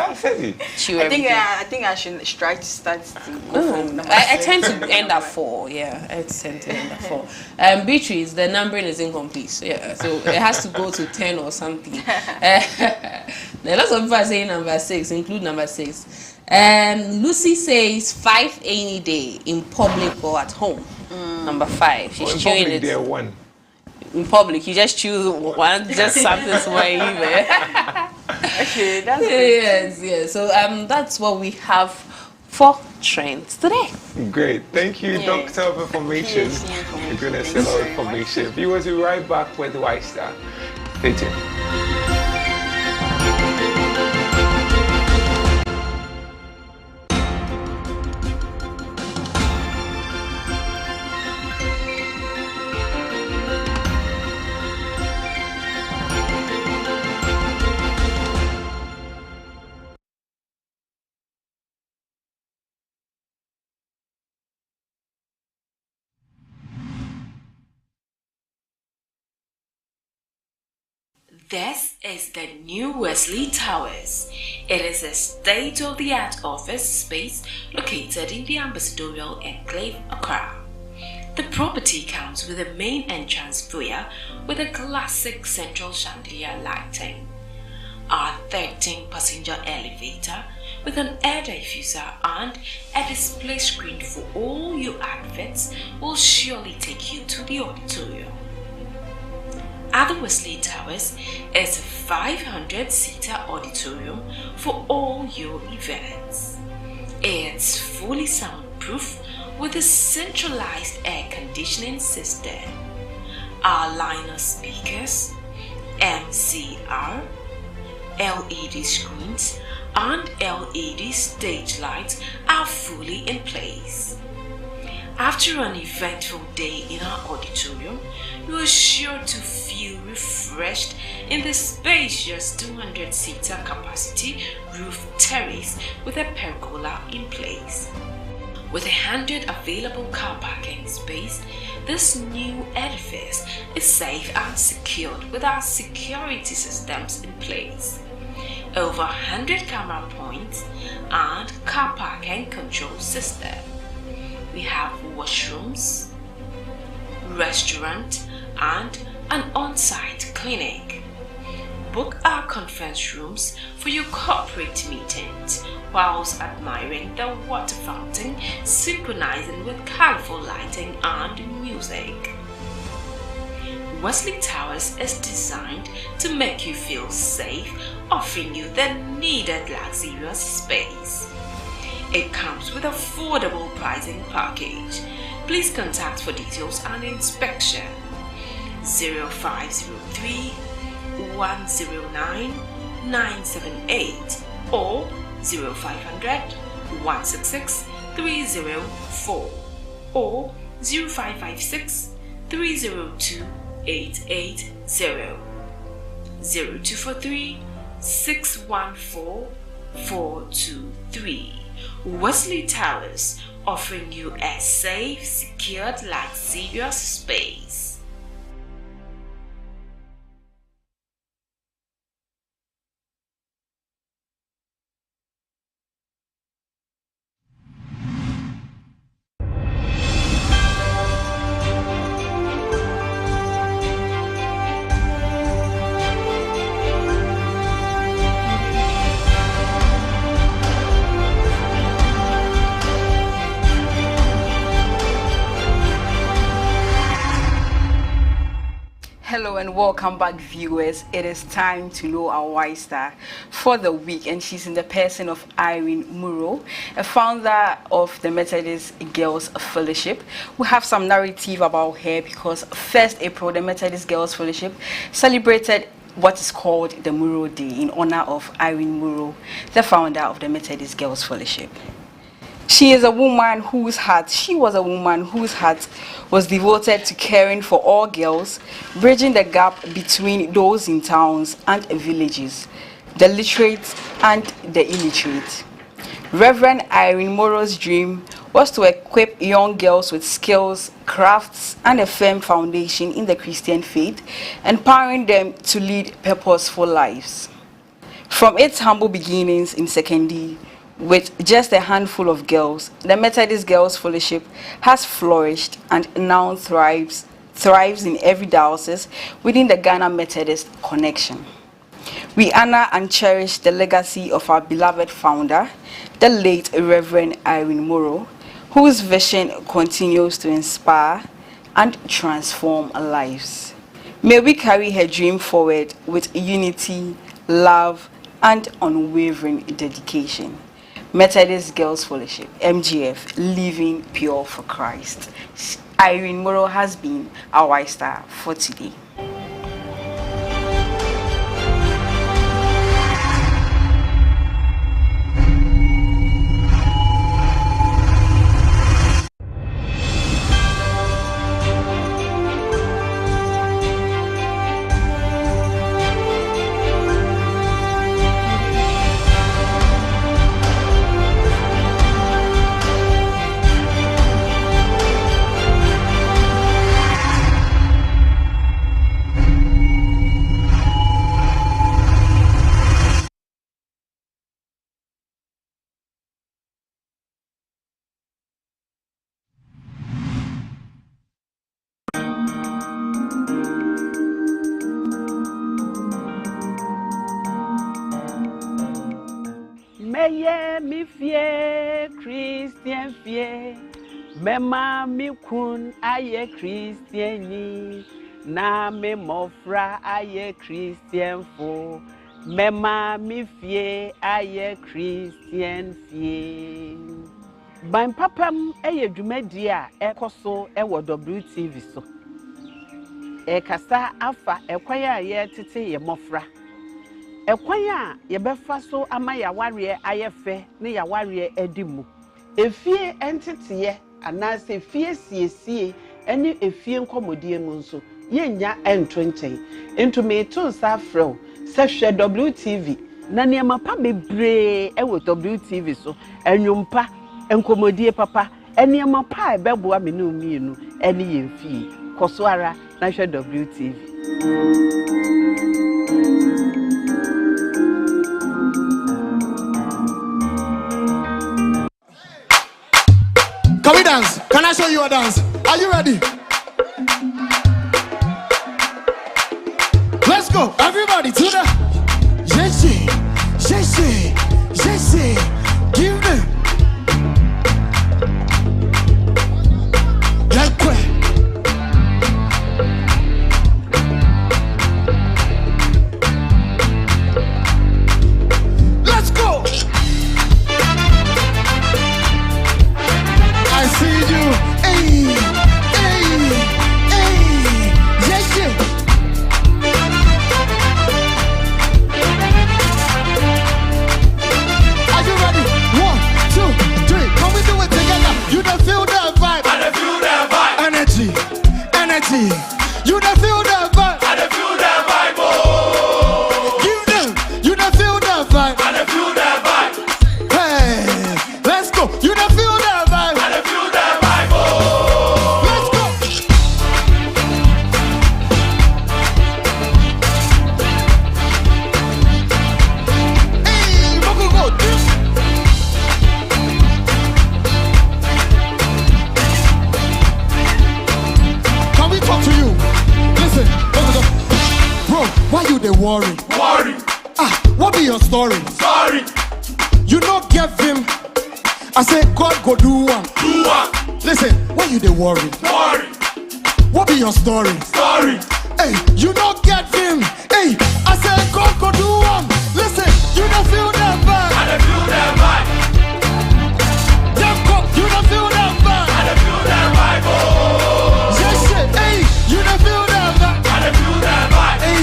Chew everything. I think I should try to start to go from number I tend to end at 4. Yeah, I tend to end at 4. Beatrice, the numbering is incomplete. So, yeah, so it has to go to 10 or something. Lots of people are saying number 6, include number 6. Lucy says 5 any day in public or at home. Number 5. She's chewing it. There 1. In public, you just choose 1, just something small even. Okay, that's yes. So that's what we have for trends today. Great, thank you, Doctor of Information. You're gonna sell our information. Viewers, we'll be right back with Y-Star. Stay tuned. This is the new Wesley Towers. It is a state-of-the-art office space located in the Ambassadorial Enclave, Accra. The property comes with a main entrance foyer with a classic central chandelier lighting. Our 13-passenger elevator with an air diffuser and a display screen for all your outfits will surely take you to the auditorium. At the Wesley Towers is a 500-seater auditorium for all your events. It's fully soundproof with a centralized air conditioning system. Our line of speakers, MCR, LED screens, and LED stage lights are fully in place. After an eventful day in our auditorium, you are sure to feel refreshed in the spacious 200-seater capacity roof terrace with a pergola in place. With 100 available car parking space, this new edifice is safe and secured with our security systems in place. over 100 camera points, and car parking control system. We have washrooms, restaurant, and an on-site clinic. Book our conference rooms for your corporate meetings whilst admiring the water fountain synchronizing with colorful lighting and music. Wesley Towers is designed to make you feel safe, offering you the needed luxurious space. It comes with affordable pricing package. Please contact for details and inspection. 0503 109 978 or 0500 166 304 or 0556 302 880 0243 614 423. Wesley Towers, offering you a safe, secured, luxurious space. Hello and welcome back, viewers. It is time to know our Y star for the week, and she's in the person of 𝗟𝗓𝗡, a founder of the Methodist Girls Fellowship. We have some narrative about her because 1st April, the Methodist Girls Fellowship celebrated what is called the Muro Day in honor of 𝗟𝗓𝗡, the founder of the Methodist Girls Fellowship. She was a woman whose heart was devoted to caring for all girls, bridging the gap between those in towns and villages, the literate and the illiterate. Reverend 𝗟𝗓𝗡's dream was to equip young girls with skills, crafts, and a firm foundation in the Christian faith, empowering them to lead purposeful lives. From its humble beginnings in secondary, with just a handful of girls, the Methodist Girls Fellowship has flourished and now thrives in every diocese within the Ghana Methodist connection. We honor and cherish the legacy of our beloved founder, the late Reverend 𝗟𝗓𝗡, whose vision continues to inspire and transform lives. May we carry her dream forward with unity, love, and unwavering dedication. Methodist Girls Fellowship, MGF, living pure for Christ. 𝗟𝗓𝗡 has been our Y star for today. Meye mi fie Christian fie, mema mi kun aye Christiani, na me mofra aye Christian fo, mema mi fie aye Christian fie. Ban papam eye dwumadi a ekoso ewo WTV so. Kasa afa ekwaya ye tete ye mofra. Ekwaya yebefa so ama yaware ayefe ne yaware edimu. Efie entitiye anase efie siesie ene efie nkomodie mu nso yenya ento nchen. Into me to sa frɛ se hwɛ WTV na niema pa bebre ewo WTV so enwumpa enkomodie papa eniema pa ebeboa me no mienu ene yemfie koso ara na hwɛ WTV. Can we dance? Can I show you a dance? Are you ready? Let's go, everybody to the Jesse, give me. Let's go. Let's go. I see you. Hey, Jesse. You don't feel the vibe. I don't feel the vibe. Energy. You don't feel the vibe. I don't feel the vibe. Oh. You don't feel the vibe. I don't feel the vibe. Hey, let's go. You don't feel the vibe. I don't feel the vibe. Oh. Let's go. Hey, go. Talk to you. Listen, bro, why you dey worry? What be your story? You not give him. I say God go do one. Listen, why you dey worry? What be your story? Hey, you not get him. Hey, I say God go do one. Listen, you don't feel that vibe. I don't feel that vibe. You don't feel that vibe. I don't feel that vibe. Oh. Hey, you don't feel that vibe. I don't feel that vibe. Hey,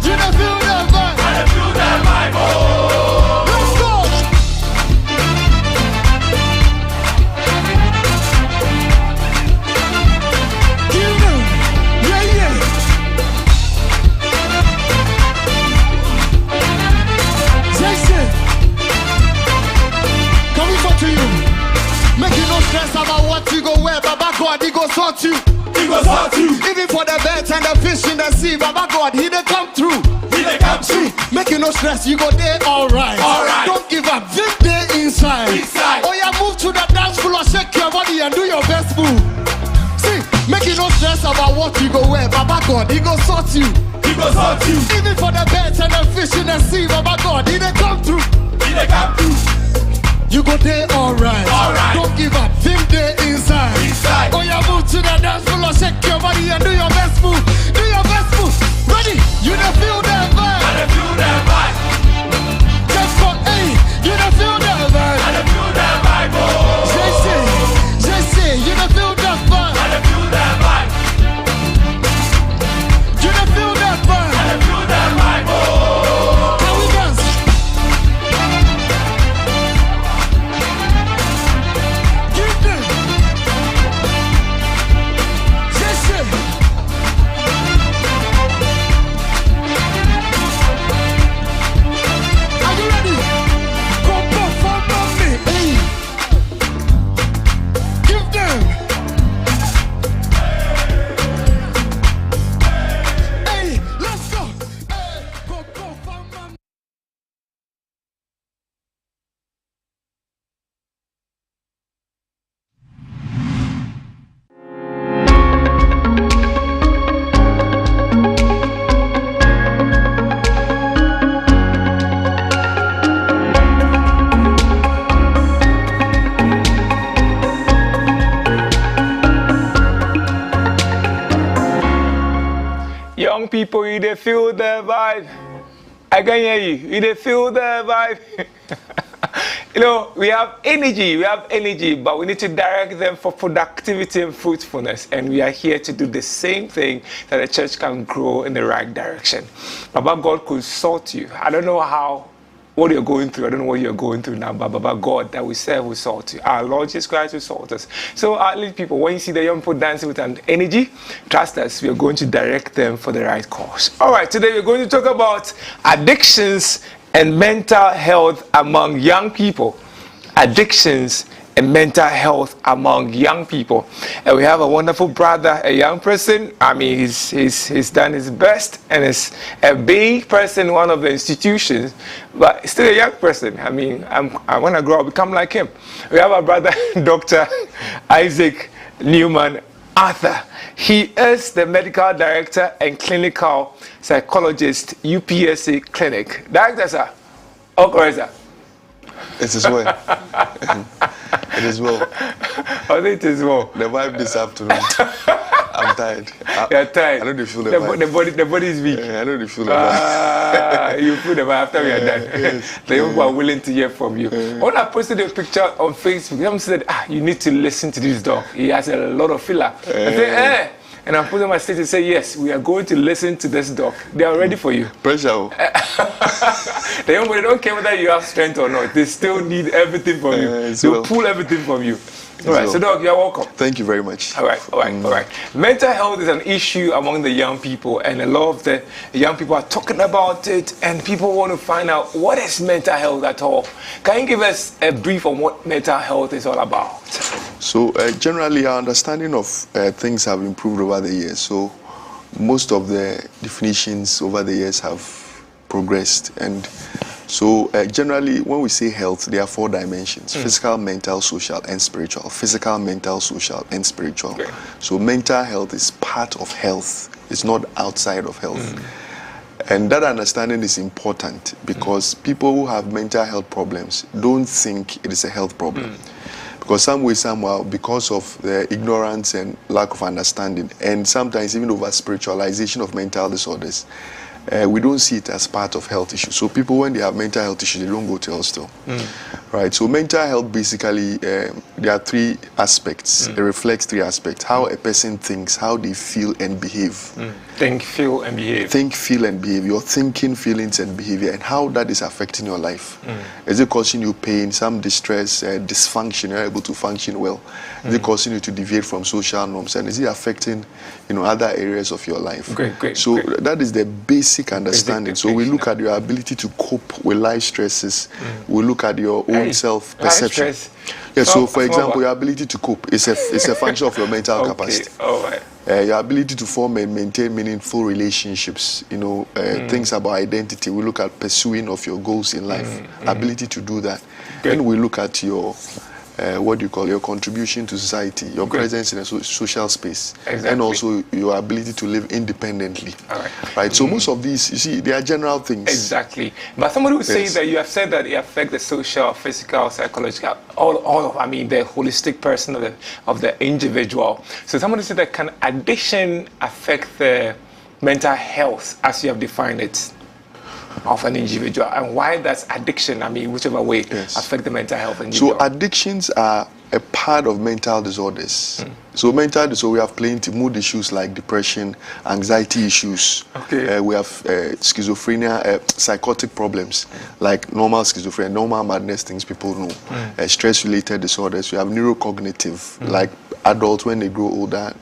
you don't feel that vibe. I don't feel that vibe. Oh. Let's go. Give them. Yeah. Jason, can we talk to you? Make you no stress about what you go wear. Baba God, he go sort you. Even for the birds and the fish in the sea, Baba God, he dey come through. See, make you no stress, you go there alright. Don't give up, this day inside. Oh yeah, move to the dance floor, shake your body and do your best move. See, make you no stress about what you go wear. Baba God, he go sort you. Even for the birds and the fish in the sea, Baba God, he dey come through. You go there alright. Don't give up, this day inside. Oh yeah, move to the dance floor, shake your body and do your best move. Ready? You don't feel that vibe. I don't feel that vibe. Just for you don't feel that vibe. I don't feel that vibe. Oh. Jesse, you don't feel that vibe. I don't feel that vibe. You don't feel that vibe. I don't feel that vibe. Oh. Can we dance? Give them. Jesse. Young people, you dey feel the vibe. I can hear you. You dey feel the vibe. You know, we have energy, but we need to direct them for productivity and fruitfulness. And we are here to do the same thing so the church can grow in the right direction. Baba God could sort you. I don't know what you're going through. I don't know what you're going through now, but Baba God that we serve will sort you. Our Lord Jesus Christ will sort us. So, little people, when you see the young people dancing with an energy, trust us, we are going to direct them for the right course. All right, today we're going to talk about addictions and mental health among young people. Addictions mental health among young people. And we have a wonderful brother, a young person. I mean, he's done his best and is a big person in one of the institutions, but still a young person. I mean, I want to grow up, become like him. We have our brother, Dr. Isaac Newman Arthur. He is the medical director and clinical psychologist, UPSA Clinic. Director, sir. Okay, sir. It is well. It is well. Oh, it is well. The vibe this afternoon. I'm tired. You're tired. I don't feel the vibe. The body is weak. I don't feel the vibe. You feel the vibe after we are done. Yes. The young people are willing to hear from you. When I posted a picture on Facebook, someone said, you need to listen to this dog. He has a lot of filler. I said, and I put on my stage and say, yes, we are going to listen to this dog. They are ready for you. Pressure. The young people don't care whether you have strength or not. They still need everything from you. They'll pull everything from you. All right, so dog, you're welcome. Thank you very much. All right. Mental health is an issue among the young people, and a lot of the young people are talking about it, and people want to find out what is mental health at all. Can you give us a brief on what mental health is all about? So generally, our understanding of things have improved over the years. So most of the definitions over the years have progressed, and so generally, when we say health, there are 4 dimensions: physical, mental, social, and spiritual. Physical, mental, social, and spiritual. Okay. So mental health is part of health. It's not outside of health. And that understanding is important because people who have mental health problems don't think it is a health problem. Because some way, somehow, because of the ignorance and lack of understanding, and sometimes even over spiritualization of mental disorders, we don't see it as part of health issues. So people, when they have mental health issues, they don't go to hospital. Right? So mental health, basically, there are 3 aspects. It reflects 3 aspects: how a person thinks, how they feel and behave. Think, feel, and behave. Think, feel, and behave. Your thinking, feelings, and behavior, and how that is affecting your life. Is it causing you pain, some distress, dysfunction? You're able to function well. Is it causing you to deviate from social norms? And is it affecting, other areas of your life? Great. So that is the basic understanding. So we look at your ability to cope with life stresses. We look at your own self-perception. Yeah, so for example, your ability to cope is a function of your mental capacity. All right. Your ability to form and maintain meaningful relationships, things about identity. We look at pursuing of your goals in life, ability to do that. Then we look at your your contribution to society, your presence in a social space, and also your ability to live independently. Right. So most of these, you see, they are general things. Exactly. But somebody would say that you have said that it affects the social, physical, psychological, all of, the holistic person of the individual. So somebody said that can addiction affect the mental health as you have defined it of an individual, and why does addiction, whichever way, affect the mental health of individual? So addictions are a part of mental disorders. So mental disorder, we have plenty mood issues like depression, anxiety issues. We have schizophrenia, psychotic problems like normal schizophrenia, normal madness, things people know. Stress-related disorders. We have neurocognitive, like adults when they grow older.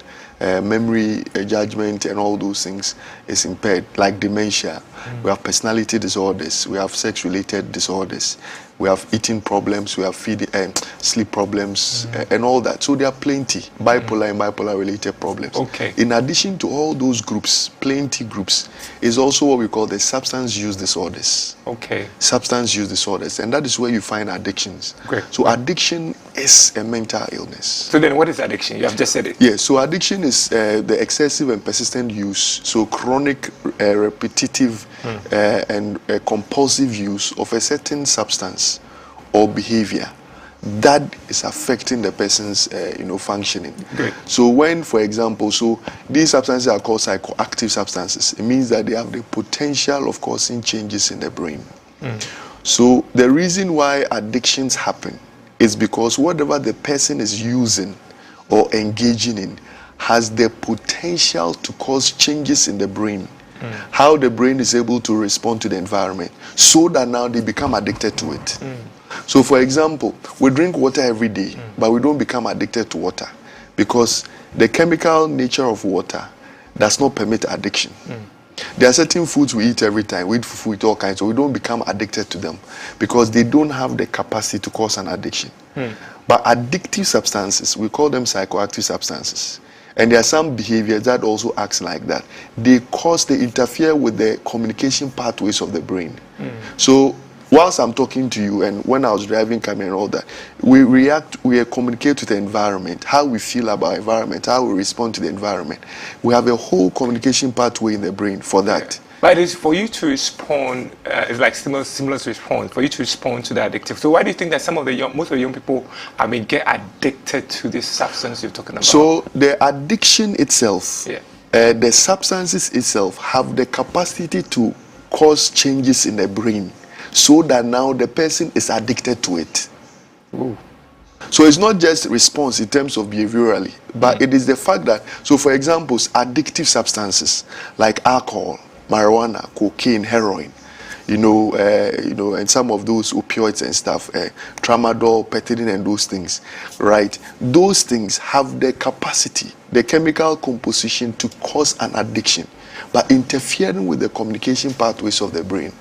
Memory, judgment, and all those things is impaired, like dementia. We have personality disorders. We have sex-related disorders. We have eating problems. We have sleep problems, and all that. So there are plenty bipolar and bipolar-related problems. In addition to all those groups, plenty groups, is also what we call the substance use disorders. Substance use disorders, and that is where you find addictions. So addiction is a mental illness. So then, what is addiction? You have just said it. Yes. So addiction is the excessive and persistent use, so chronic, repetitive, and compulsive use of a certain substance or behavior that is affecting the person's functioning. So when, for example, these substances are called psychoactive substances, it means that they have the potential of causing changes in the brain. So the reason why addictions happen is because whatever the person is using or engaging in has the potential to cause changes in the brain. How the brain is able to respond to the environment, so that now they become addicted to it. So for example, we drink water every day, but we don't become addicted to water because the chemical nature of water does not permit addiction. There are certain foods we eat every time. We eat fufu, we eat all kinds, so we don't become addicted to them because they don't have the capacity to cause an addiction. But addictive substances, we call them psychoactive substances. And there are some behaviors that also acts like that. They interfere with the communication pathways of the brain. So whilst I'm talking to you, and when I was driving, coming and all that, we communicate with the environment, how we feel about environment, how we respond to the environment. We have a whole communication pathway in the brain for that. Yeah. But it's for you to respond, it's like similar to respond, for you to respond to the addictive. So why do you think that most of the young people, get addicted to this substance you're talking about? So the addiction itself, the substances itself have the capacity to cause changes in the brain so that now the person is addicted to it. Ooh. So it's not just response in terms of behaviorally, but it is the fact that, so for example, addictive substances like alcohol, marijuana, cocaine, heroin, and some of those opioids and stuff, tramadol, pethidine, and those things, right? Those things have the capacity, the chemical composition to cause an addiction, but interfering with the communication pathways of the brain,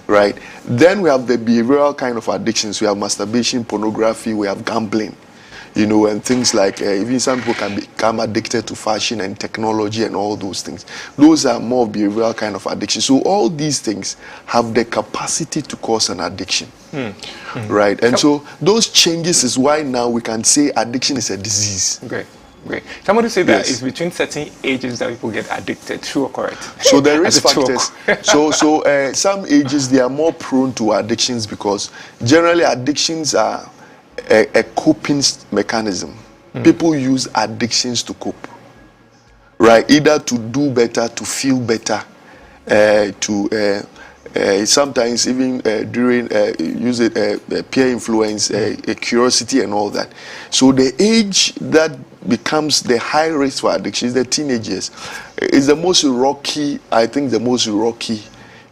right? Then we have the behavioral kind of addictions. We have masturbation, pornography, we have gambling, and things like, even some people can become addicted to fashion and technology and all those things. Those are more behavioral kind of addiction. So all these things have the capacity to cause an addiction, right? And so those changes is why now we can say addiction is a disease. Great. Somebody say that it's between certain ages that people get addicted. True or correct? So there is factors. So some ages, they are more prone to addictions because generally addictions are a coping mechanism. People use addictions to cope, right? Either to do better, to feel better, sometimes even during use it peer influence, curiosity and all that. So the age that becomes the high risk for addiction is the teenagers. It's the most rocky, I think the most rocky,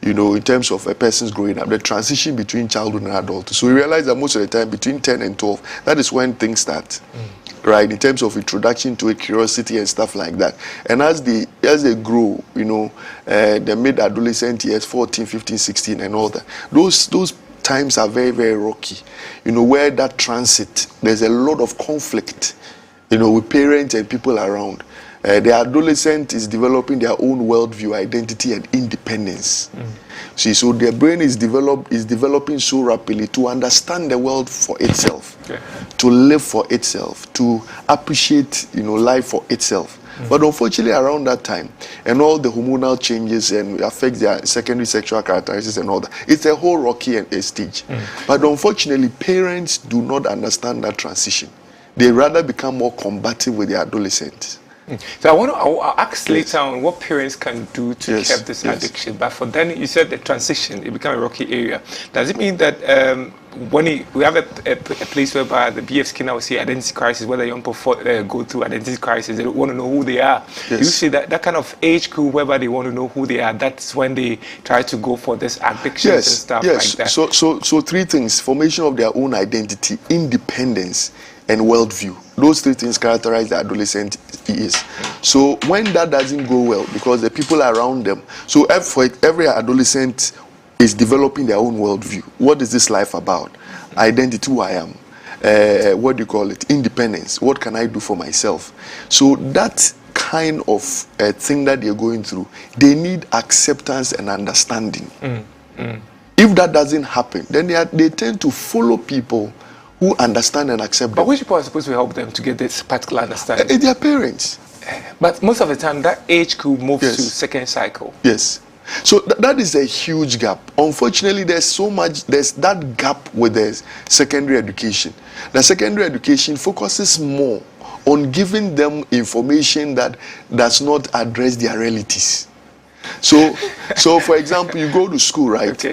in terms of a person's growing up, the transition between childhood and adulthood. So we realize that most of the time between 10 and 12, that is when things start, right? In terms of introduction to a curiosity and stuff like that. And as they grow, the mid-adolescent years, 14, 15, 16 and all that, those times are very, very rocky. Where that transit, there's a lot of conflict, with parents and people around. The adolescent is developing their own worldview, identity, and independence. See, so their brain is developing so rapidly to understand the world for itself, to live for itself, to appreciate, life for itself. But unfortunately, around that time, and all the hormonal changes and affect their secondary sexual characteristics and all that, it's a whole rocky stage. But unfortunately, parents do not understand that transition. They rather become more combative with their adolescents. So I'll ask later on what parents can do to curb this addiction. But for then, you said the transition, it became a rocky area. Does it mean that when we have a place whereby the BF Skinner will say identity crisis, whether young people go through identity crisis, they don't want to know who they are. You see that kind of age group whereby they want to know who they are, that's when they try to go for this addiction and stuff like that. So three things: formation of their own identity, independence, and worldview. Those three things characterize the adolescent years. So when that doesn't go well, because the people around them, so every adolescent is developing their own worldview. What is this life about? Identity, who I am. What do you call it? Independence. What can I do for myself? So that kind of thing that they're going through, they need acceptance and understanding. If that doesn't happen, then they tend to follow people who understand and accept them. But which people are supposed to help them to get this particular understanding? Their parents. But most of the time, that age group moves to second cycle. Yes. So that is a huge gap. Unfortunately, there's that gap with the secondary education. The secondary education focuses more on giving them information that does not address their realities. So for example, you go to school, right?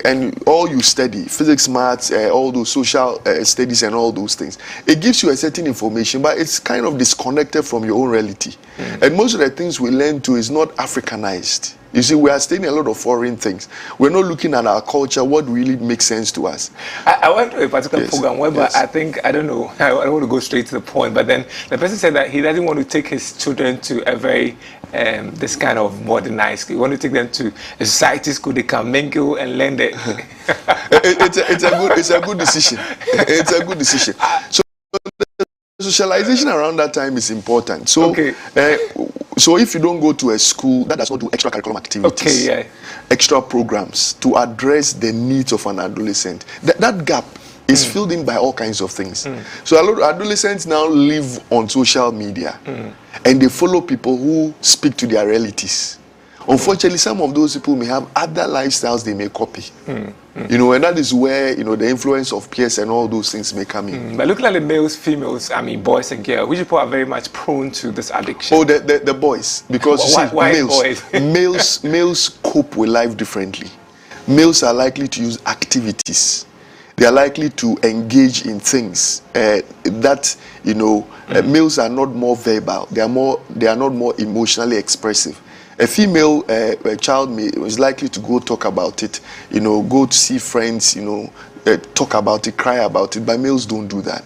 And all you study, physics, maths, all those social studies and all those things. It gives you a certain information, but it's kind of disconnected from your own reality. And most of the things we learn to is not Africanized. You see, we are studying a lot of foreign things. We're not looking at our culture, what really makes sense to us. I went to a particular program where I think, I don't want to go straight to the point, but then the person said that he doesn't want to take his children to a very, this kind of modernized school. He wants to take them to a society school, they can mingle and learn It's a good decision. It's a good decision. So socialization around that time is important. So, so if you don't go to a school that does not do extracurricular activities, extra programs to address the needs of an adolescent, that gap is filled in by all kinds of things. So a lot of adolescents now live on social media and they follow people who speak to their realities. Unfortunately, some of those people may have other lifestyles they may copy. You know, and that is where, you know, the influence of peers and all those things may come in. But looking at the males, females, I mean, boys and girls, which people are very much prone to this addiction? Oh, the boys. Because you see, why males, males cope with life differently. Males are likely to use activities. They are likely to engage in things that, you know, males are not more verbal. They are not more emotionally expressive. A female child is likely to go talk about it, you know, go to see friends, you know, talk about it, cry about it. But males don't do that.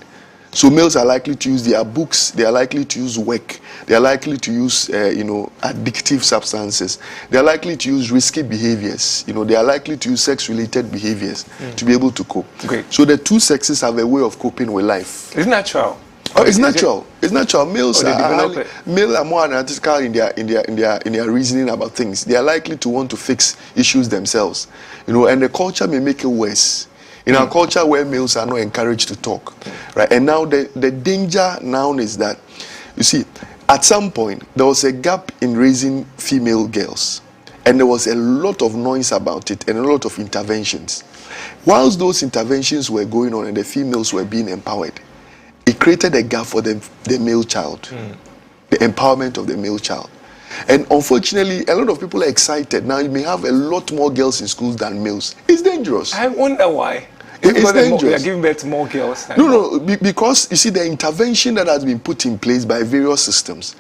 So males are likely to use their books. They are likely to use work. They are likely to use, you know, addictive substances. They are likely to use risky behaviors. You know, they are likely to use sex-related behaviors to be able to cope. So the two sexes have a way of coping with life. It's natural. Oh, it's natural. It's natural. Males are more analytical in their reasoning about things. They are likely to want to fix issues themselves, you know. And the culture may make it worse. In our culture, where males are not encouraged to talk, right? And now the danger now is that, you see, at some point there was a gap in raising female girls, and there was a lot of noise about it and a lot of interventions. Whilst those interventions were going on and the females were being empowered, it created a gap for the male child, the empowerment of the male child. And unfortunately, a lot of people are excited. Now you may have a lot more girls in schools than males. It's dangerous. I wonder why. It's dangerous. They are giving birth to more girls. No, because you see, the intervention that has been put in place by various systems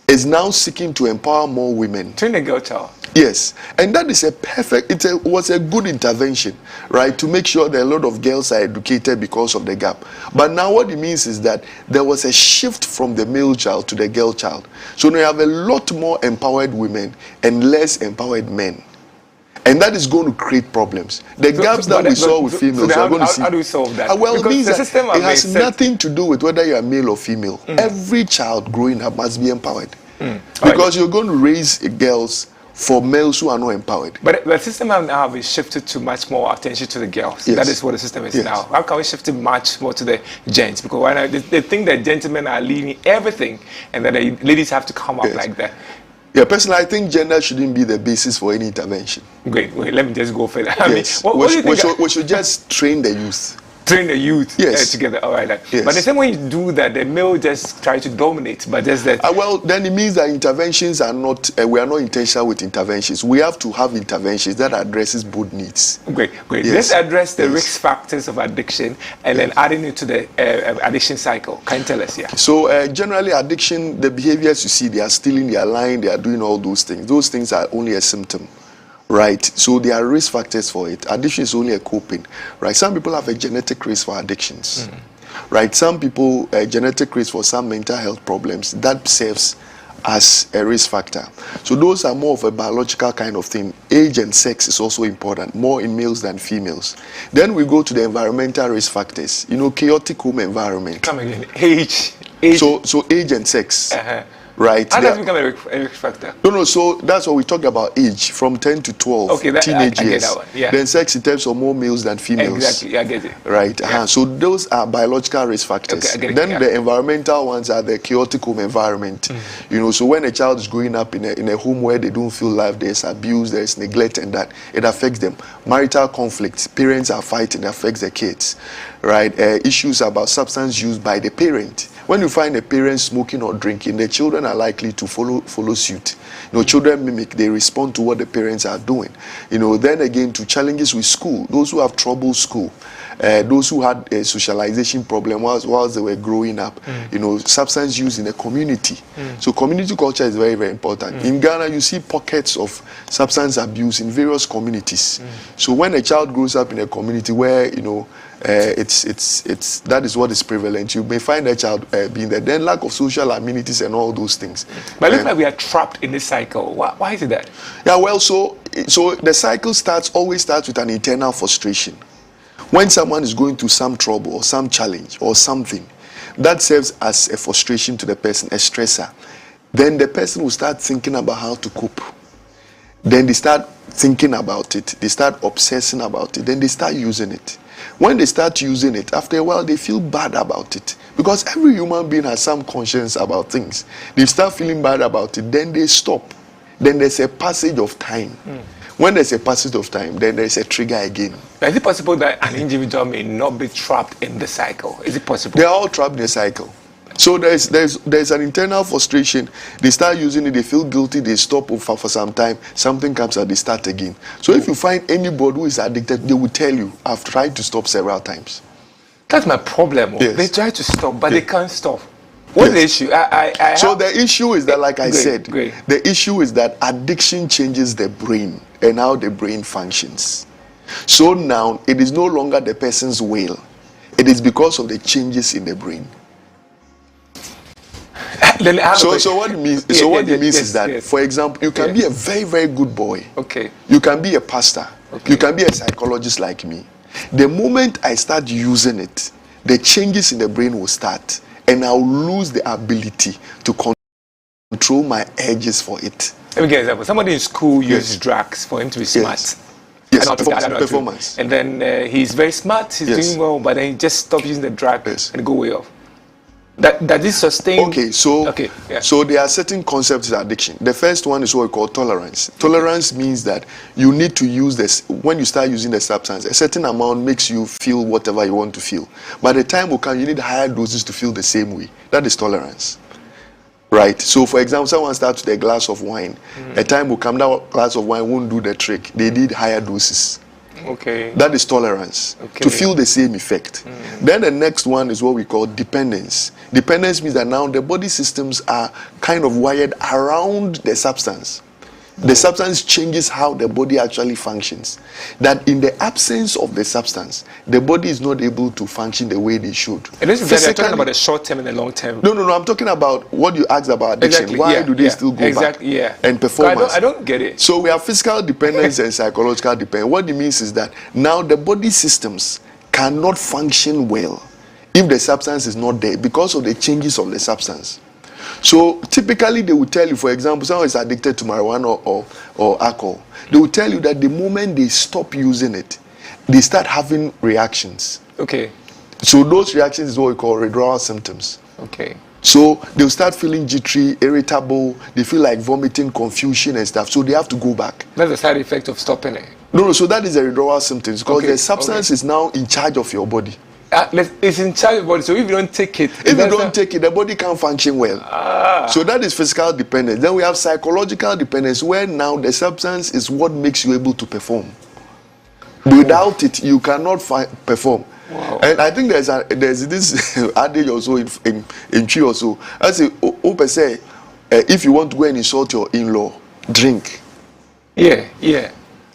is now seeking to empower more women. Train a girl child. Yes, and that is was a good intervention, right, to make sure that a lot of girls are educated because of the gap. But now what it means is that there was a shift from the male child to the girl child. So now you have a lot more empowered women and less empowered men. And that is going to create problems. The gaps that we saw with females, how, are going to see. How do we solve that? Well, it means that it has set. nothing to do with whether you are male or female. Every child growing up must be empowered. Because you're going to raise girls for males who are not empowered. But the system now has shifted to much more attention to the girls. That is what the system is now. How can we shift it much more to the gents? Because right now they think that gentlemen are leaving everything and that the ladies have to come up like that. Yeah, personally, I think gender shouldn't be the basis for any intervention. Great. Let me just go further. Yes. I mean, what do you think? We should just train the youth. Train the youth together. All right. Yes. But the same way you do that, the male just try to dominate. But just that. Well, then it means that interventions are not. We are not intentional with interventions. We have to have interventions that addresses both needs. Great. Let's address the risk factors of addiction and then adding it to the addiction cycle. Can you tell us? Yeah. So generally, addiction, the behaviors you see, they are stealing, they are lying, they are doing all those things. Those things are only a symptom. Right, so there are risk factors for it. Addiction is only a coping, right? Some people have a genetic risk for addictions, right? Some people genetic risk for some mental health problems that serves as a risk factor. So those are more of a biological kind of thing. Age and sex is also important, more in males than females. Then we go to the environmental risk factors. You know, chaotic home environment. Come again. Age. So age and sex. Right. How does it become a risk factor? No, so that's what we talk about, age, from 10 to 12, teenage years. I get that one. Yeah. Then sex in terms of more males than females. Exactly, I get it. Right, so those are biological risk factors. Then the environmental ones are the chaotic home environment. You know, so when a child is growing up in a home where they don't feel loved, there's abuse, there's neglect, and that, it affects them. Marital conflicts, parents are fighting, it affects the kids. Right, issues about substance use by the parent. When you find a parent smoking or drinking, the children are likely to follow suit. You know, children mimic, they respond to what the parents are doing. You know, then again to challenges with school, those who have trouble school, those who had a socialization problem whilst they were growing up, you know, substance use in a community. So community culture is very, very important. In Ghana, you see pockets of substance abuse in various communities. So when a child grows up in a community where, you know, that is what is prevalent, you may find a child being there. Then lack of social amenities and all those things. But it looks like we are trapped in this cycle. Why is it that? Yeah, well, so the cycle always starts with an internal frustration. When someone is going through some trouble or some challenge or something, that serves as a frustration to the person, a stressor. Then the person will start thinking about how to cope. Then they start thinking about it. They start obsessing about it. Then they start using it. When they start using it, after a while, they feel bad about it. Because every human being has some conscience about things. They start feeling bad about it. Then they stop. Then there's a passage of time. When there's a passage of time, then there's a trigger again. Is it possible that an individual may not be trapped in the cycle? Is it possible? They're all trapped in a cycle. So there's an internal frustration. They start using it, they feel guilty, they stop for some time, something comes and they start again. So if you find anybody who is addicted, they will tell you, I've tried to stop several times. That's my problem. Yes. They try to stop, but they can't stop. What's the issue? So the issue is that, like I said, the issue is that addiction changes the brain and how the brain functions. So now it is no longer the person's will. It is because of the changes in the brain. So what it means, is that, for example, you can be a very, very good boy. Okay. You can be a pastor. Okay. You can be a psychologist like me. The moment I start using it, the changes in the brain will start, and I'll lose the ability to control my urges for it. Let me get an example. Somebody in school uses drugs for him to be smart. Yes, performance. And then he's very smart, he's doing well, but then he just stops using the drug and go way off. That is sustained. Okay, so there are certain concepts of addiction. The first one is what we call tolerance. Tolerance means that you need to use this. When you start using the substance, a certain amount makes you feel whatever you want to feel. By the time will come, you need higher doses to feel the same way. That is tolerance. Right? So, for example, someone starts with a glass of wine. A time will come, that glass of wine won't do the trick. They need higher doses. Okay. That is tolerance, to feel the same effect. Then the next one is what we call dependence. Dependence means that now the body systems are kind of wired around the substance. The substance changes how the body actually functions. That in the absence of the substance, the body is not able to function the way they should. And this is you're talking about the short term and the long term. No, I'm talking about what you asked about addiction. Exactly, Why do they still go back? And performance. I don't get it. So we have physical dependence and psychological dependence. What it means is that now the body systems cannot function well if the substance is not there because of the changes of the substance. So typically they will tell you, for example, someone is addicted to marijuana or alcohol. They will tell you that the moment they stop using it, they start having reactions. Okay. So those reactions is what we call withdrawal symptoms. Okay. So they'll start feeling jittery, irritable, they feel like vomiting, confusion and stuff. So they have to go back. That's a side effect of stopping it. No, so that is the withdrawal symptoms because the substance is now in charge of your body. It's in charge of the body, so if you don't take it... If you don't take it, the body can't function well. So that is physical dependence. Then we have psychological dependence, where now the substance is what makes you able to perform. Without it, you cannot perform. Wow. And I think there's this adage also in Chi also. I say, if you want to go and insult your in-law, drink. Yeah.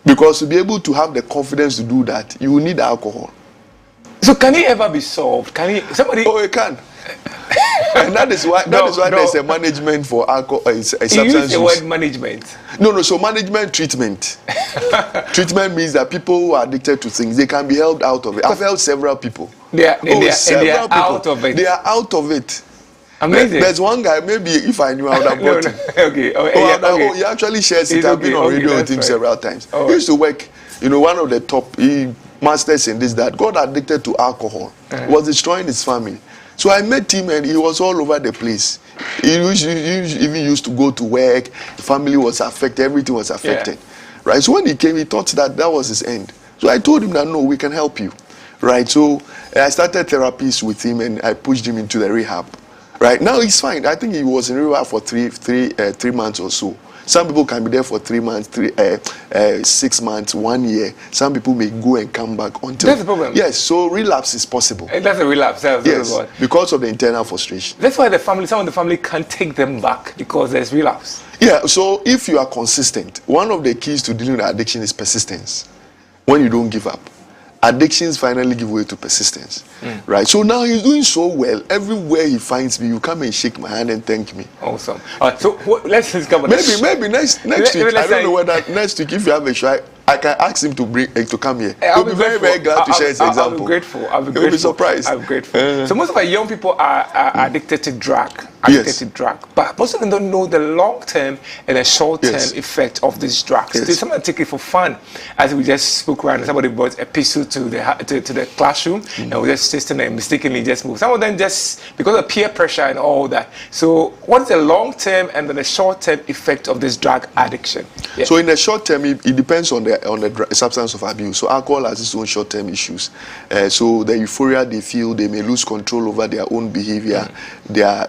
Because to be able to have the confidence to do that, you need alcohol. So can it ever be solved? Can it? Somebody? Oh, it can. And that is why there's a management for alcohol. A substance you use the use. Word management. No. So management, treatment. Treatment means that people who are addicted to things, they can be helped out of it. I've helped several people. They are out of it. They are out of it. Amazing. There's one guy, maybe if I knew, I would have brought him. Okay. He actually shares it. I've been on radio with him several times. He used to work, one of the top masters in this, that got addicted to alcohol, was destroying his family. So I met him and he was all over the place. He even used to go to work, the family was affected, everything was affected. Right? So when he came, he thought that was his end. So I told him that, no, we can help you. Right? So I started therapies with him and I pushed him into the rehab. Right? Now he's fine. I think he was in rehab for three months or so. Some people can be there for 3 months, 6 months, 1 year. Some people may go and come back until... That's the problem. Yes, so relapse is possible. And that's a relapse. Yes, because of the internal frustration. That's why some of the family can't take them back because there's relapse. Yeah, so if you are consistent, one of the keys to dealing with addiction is persistence. When you don't give up. Addictions finally give way to persistence. Right? So now he's doing so well. Everywhere he finds me, you come and shake my hand and thank me. Awesome. So let's discover maybe next week. I don't know whether next week, if you have a show, I can ask him to come here. I'll He'll be very, very glad to share his example. I'll be grateful. I'll be grateful. He'll be surprised. I'm grateful. So most of our young people are addicted to drug. But most of them don't know the long-term and the short-term effect of these drugs. They sometimes take it for fun. As we just spoke around, somebody brought a pistol to the classroom and we just testing and mistakenly just moved. Some of them just because of peer pressure and all that. So what's the long-term and then the short-term effect of this drug addiction? Yeah. So in the short term, it depends on the substance of abuse. So alcohol has its own short-term issues. So the euphoria they feel, they may lose control over their own behavior, their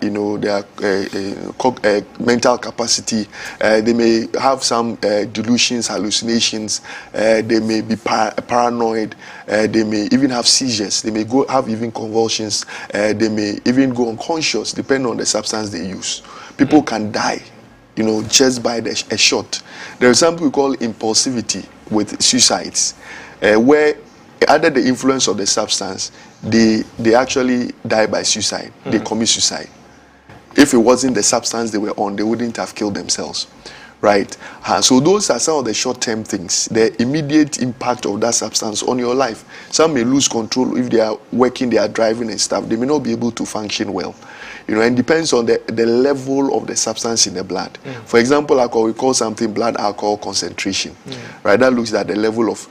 mental capacity. They may have some delusions, hallucinations. They may be paranoid. They may even have seizures. They may have even convulsions. They may even go unconscious, depending on the substance they use. People can die, just by a shot. There is something we call impulsivity with suicides, where under the influence of the substance, they actually die by suicide. They commit suicide. If it wasn't the substance they were on, they wouldn't have killed themselves, right? So those are some of the short-term things, the immediate impact of that substance on your life. Some may lose control if they are working, they are driving and stuff. They may not be able to function well. And depends on the level of the substance in the blood. For example, alcohol, we call something blood alcohol concentration, right? That looks at the level of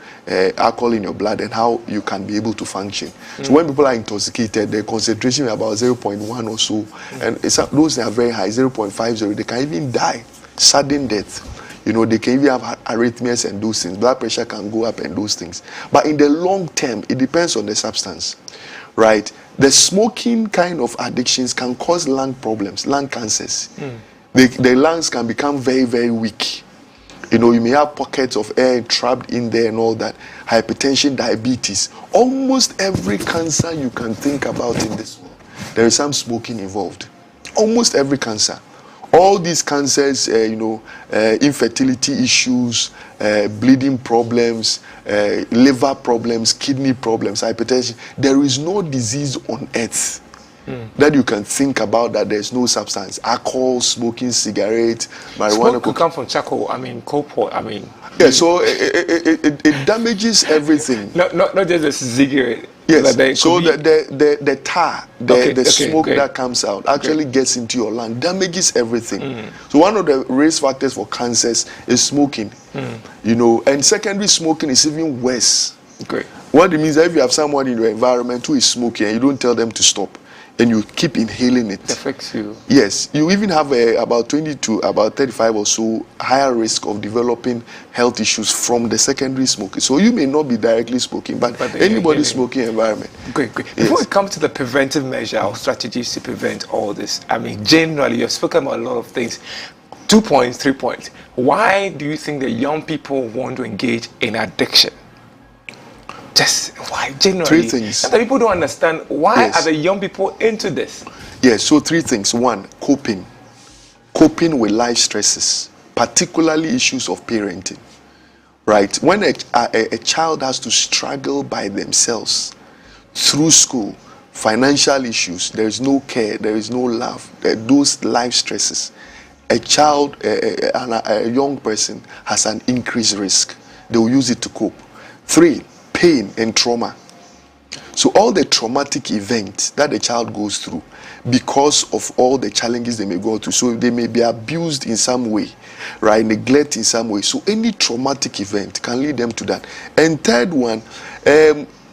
alcohol in your blood and how you can be able to function. So when people are intoxicated, the concentration is about 0.1 or so, and those that are very high, 0.50, they can even die, sudden death. They can even have arrhythmias and those things. Blood pressure can go up and those things. But in the long term, it depends on the substance, right? The smoking kind of addictions can cause lung problems, lung cancers. The lungs can become very, very weak. You may have pockets of air trapped in there and all that. Hypertension, diabetes. Almost every cancer you can think about in this world, there is some smoking involved. Almost every cancer. All these cancers, infertility issues, bleeding problems, liver problems, kidney problems, hypertension. There is no disease on earth that you can think about that there's no substance. Alcohol, smoking, cigarette, marijuana. Smoke could come from charcoal, coal pot, Yeah, so it damages everything. Not just a cigarette. Yes, so the tar, the smoke that comes out actually gets into your lung, damages everything. So one of the risk factors for cancers is smoking, and secondary smoking is even worse. What it means is that if you have someone in your environment who is smoking and you don't tell them to stop, and you keep inhaling it. It affects you. Yes, you even have about 20 to about 35 or so higher risk of developing health issues from the secondary smoking. So you may not be directly smoking, but anybody smoking environment. Great. Before we come to the preventive measure or strategies to prevent all this, generally you've spoken about a lot of things. 2 points, 3 points. Why do you think that young people want to engage in addiction? Just why generally? 3 things. Sometimes people don't understand why are the young people into this. Yes, so 3 things. 1, coping with life stresses, particularly issues of parenting. Right? When a child has to struggle by themselves through school, financial issues, there is no care, there is no love, those life stresses. A child, a young person has an increased risk. They will use it to cope. 3, pain and trauma. So all the traumatic events that the child goes through because of all the challenges they may go through. So they may be abused in some way, right? Neglect in some way. So any traumatic event can lead them to that. And 3rd one,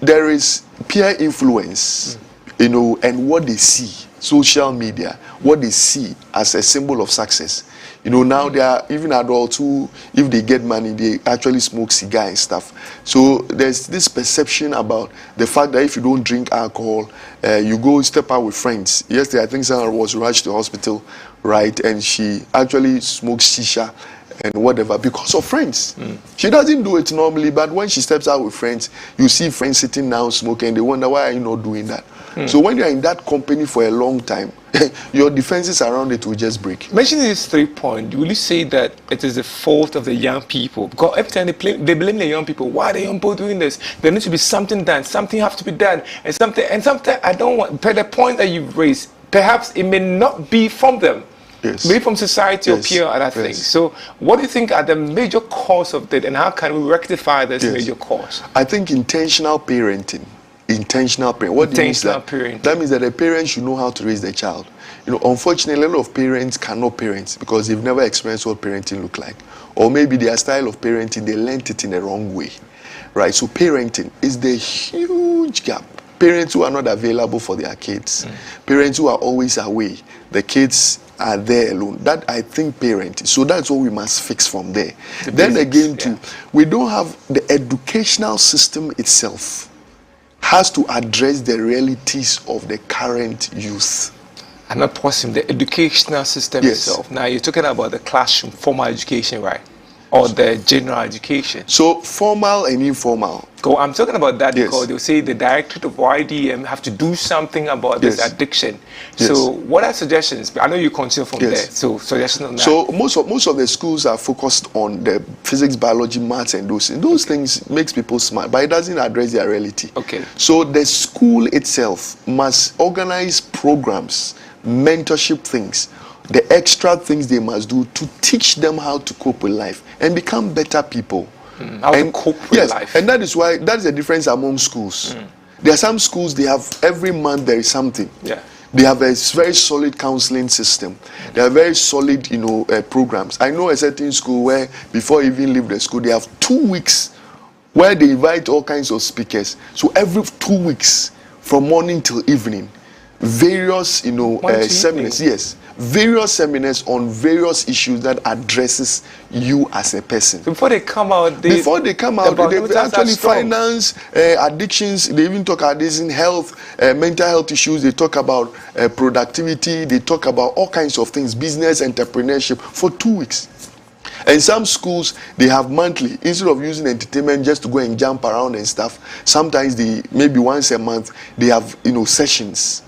there is peer influence, and what they see, social media, what they see as a symbol of success. Now there are even adults who, if they get money, they actually smoke cigar and stuff. So there's this perception about the fact that if you don't drink alcohol, you go step out with friends. Yesterday, I think someone was rushed to the hospital, right? And she actually smokes shisha and whatever because of friends. She doesn't do it normally, but when she steps out with friends, you see friends sitting down smoking, and they wonder, why are you not doing that? So when you're in that company for a long time, your defenses around it will just break. Mentioning these 3 points, will you say that it is the fault of the young people? Because every time they blame the young people. Why are the young people doing this? There needs to be something done. Something has to be done. And sometimes I don't want, per the point that you've raised, perhaps it may not be from them. maybe from society or peer other things. So what do you think are the major cause of that, and how can we rectify this major cause? I think intentional parenting. Intentional parenting. What do you mean? That means that the parents should know how to raise their child. You know, unfortunately, a lot of parents cannot parent because they've never experienced what parenting look like. Or maybe their style of parenting, they learned it in the wrong way. Right? So parenting is the huge gap. Parents who are not available for their kids. Parents who are always away. The kids are there alone. That, I think, parenting. So that's what we must fix from there. Then again, too, we don't have the educational system itself has to address the realities of the current youth. I'm not pausing the educational system itself. Now you're talking about the classroom, formal education, right? Or the general education. So formal and informal. I'm talking about that because they'll say the directorate of YDM have to do something about this addiction. So what are suggestions? I know you continue from there. So suggestions on that. So most of the schools are focused on the physics, biology, maths, and those things. Those things makes people smart, but it doesn't address their reality. Okay. So the school itself must organize programs, mentorship things, the extra things they must do to teach them how to cope with life and become better people. How to cope with life. And that is why that is the difference among schools. There are some schools, they have every month there is something. They have a very solid counseling system. They have very solid, programs. I know a certain school where before you even leave the school, they have 2 weeks where they invite all kinds of speakers. So every 2 weeks, from morning till evening, various, seminars. Various seminars on various issues that addresses you as a person. Before they come out, they actually finance addictions. They even talk about this in health, mental health issues. They talk about productivity. They talk about all kinds of things, business, entrepreneurship for 2 weeks. And some schools, they have monthly. Instead of using entertainment just to go and jump around and stuff, sometimes maybe once a month, they have, sessions.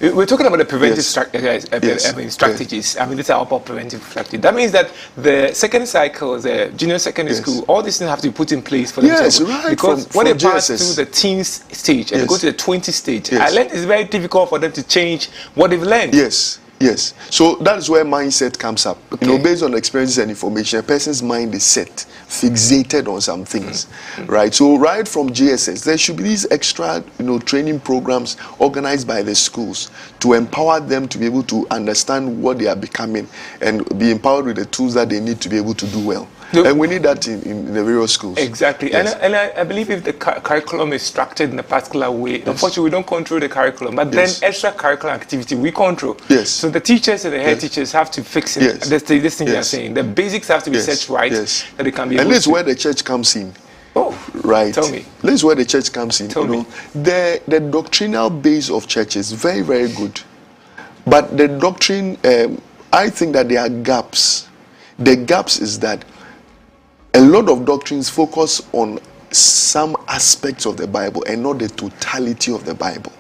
We're talking about the preventive strategies. I mean, these are about preventive strategies. That means that the second cycle, the junior secondary school, all these things have to be put in place for themselves. Right. Because when they pass through the teens stage and they go to the 20 stage, I learned it's very difficult for them to change what they've learned. Yes. So that is where mindset comes up. Based on experiences and information, a person's mind is set, fixated on some things, right? So right from GSS, there should be these extra, training programs organized by the schools to empower them to be able to understand what they are becoming and be empowered with the tools that they need to be able to do well. And we need that in the various schools. Exactly. Yes. And I believe if the curriculum is structured in a particular way, unfortunately we don't control the curriculum, but then extracurricular activity we control. So the teachers and the head teachers have to fix it. This thing you're saying. The basics have to be set right that they can be able to. And this is where the church comes in. Right. Tell me. This is where the church comes in. Tell me. The doctrinal base of church is very, very good. But the doctrine, I think that there are gaps. The gaps is that a lot of doctrines focus on some aspects of the Bible and not the totality of the Bible.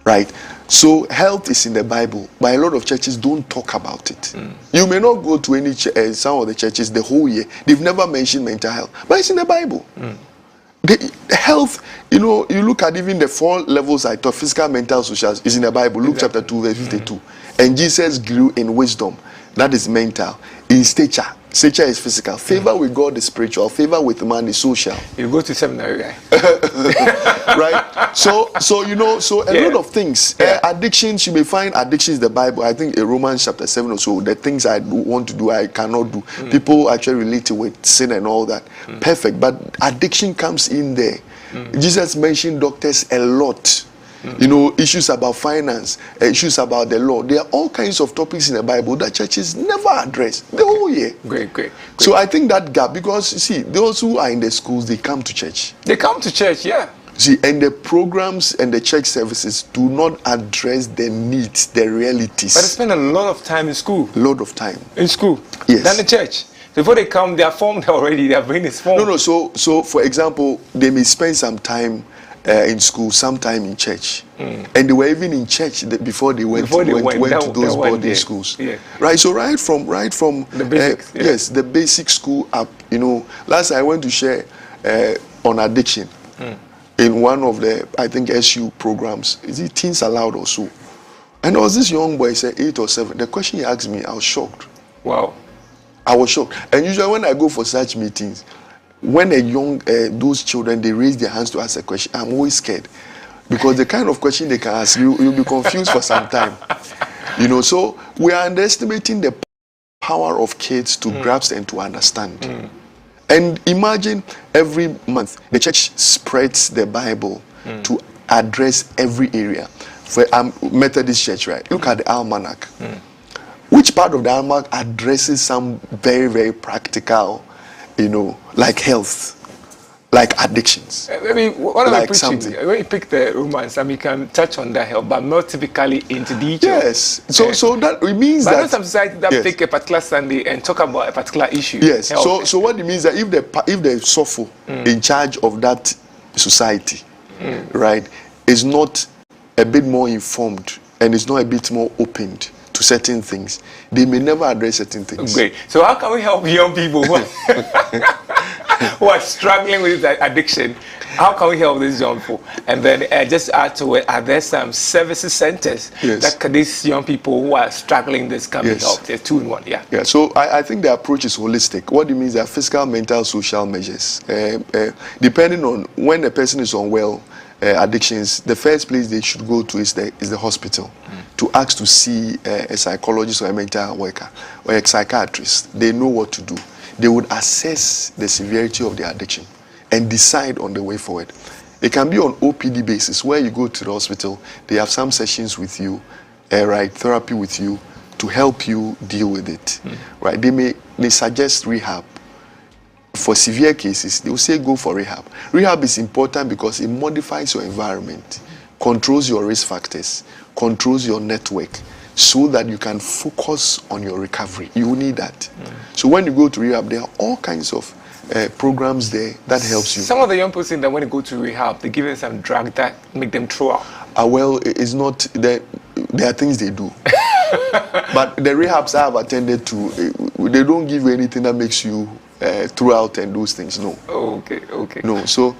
Right? So health is in the Bible, but a lot of churches don't talk about it. You may not go to any some of the churches the whole year. They've never mentioned mental health, but it's in the Bible. The health, you look at even the 4 levels I taught, physical, mental, social, is in the Bible. Luke chapter 2, verse 52. And Jesus grew in wisdom. That is mental. In stature. Stature is physical. Favor with God is spiritual. Favor with man is social. You go to seminary, guy. Right? So a lot of things. Addictions, you may find addictions in the Bible. I think in Romans chapter 7 or so, the things I want to do, I cannot do. People actually relate it with sin and all that. Perfect. But addiction comes in there. Jesus mentioned doctors a lot. Issues about finance, issues about the law. There are all kinds of topics in the Bible that churches never address the whole year. Great. So I think that gap, because you see, those who are in the schools, they come to church. They come to church, yeah. See, and the programs and the church services do not address the needs, the realities. But they spend a lot of time in school. A lot of time. In school? Yes. Than the church. Before they come, they are formed already. Their brain is formed. No. So for example, they may spend some time in school, sometime in church, and they were even in church before they went to those boarding schools. Right. So right from the basics, yes, the basic school up. Last I went to share on addiction in one of the, I think, SU programs. Is it Teens Allowed or so? And there was this young boy, said 8 or 7. The question he asked me, I was shocked. Wow. I was shocked. And usually when I go for such meetings, when a young, those children, they raise their hands to ask a question, I'm always scared. Because the kind of question they can ask, you'll be confused for some time. You know, so we are underestimating the power of kids to grasp and to understand. And imagine every month, the church spreads the Bible to address every area. For Methodist Church, right? Look at the almanac. Which part of the almanac addresses some very, very practical, you know, like health, like addictions? Maybe one of like the preaching, when you pick the Romans, I mean, you can touch on that health, but not typically into detail. Yes. So that it means but that. But some society that take a particular Sunday and talk about a particular issue. Yes. Health. So what it means that if the sopho in charge of that society, right, is not a bit more informed and is not a bit more opened to certain things, they may never address certain things. Great. So how can we help young people who are struggling with that addiction? How can we help these young people? And then just add to it, are there some services centers that these young people who are struggling this can be helped? They're 2 in 1. Yeah. Yeah. So I think the approach is holistic. What it means are physical, mental, social measures. Depending on when a person is unwell, addictions, the first place they should go to is the hospital to ask to see a psychologist or a mental worker or a psychiatrist. They know what to do. They would assess the severity of the addiction and decide on the way forward. It can be on OPD basis where you go to the hospital, they have some sessions with you, right, therapy with you to help you deal with it. Right? They may suggest rehab. For severe cases, they will say go for rehab. Rehab is important because it modifies your environment, controls your risk factors, controls your network, so that you can focus on your recovery. You need that. So when you go to rehab, there are all kinds of programs there that helps you. Some of the young people saying that when they go to rehab, they give them some drug that make them throw up. Well, it's not that there are things they do. But the rehabs I have attended to, they don't give you anything that makes you throughout and those things. No. Okay. No. So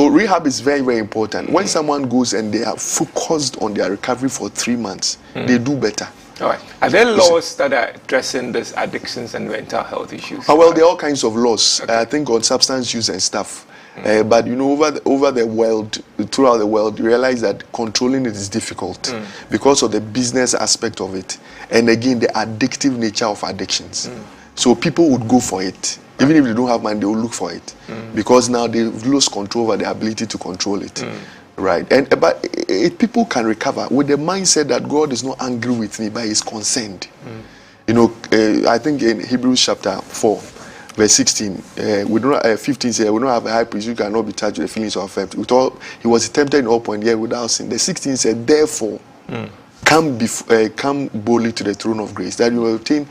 rehab is very, very important. When someone goes and they are focused on their recovery for 3 months, they do better. All right. Are there laws that are addressing these addictions and mental health issues? Well, there are all kinds of laws. I think on substance use and stuff. But you know, over the world, throughout the world, you realize that controlling it is difficult because of the business aspect of it, and again the addictive nature of addictions. So people would go for it. Even if they don't have money, they will look for it because now they've lost control over their ability to control it, right? But people can recover with the mindset that God is not angry with me, but He's concerned. You know, I think in Hebrews chapter 4, verse 16, we don't 15 says we don't have a high priest who cannot be touched with the feelings of affection. He was tempted in all points, yet without sin. The 16 said, therefore. Come boldly to the throne of grace, that you will obtain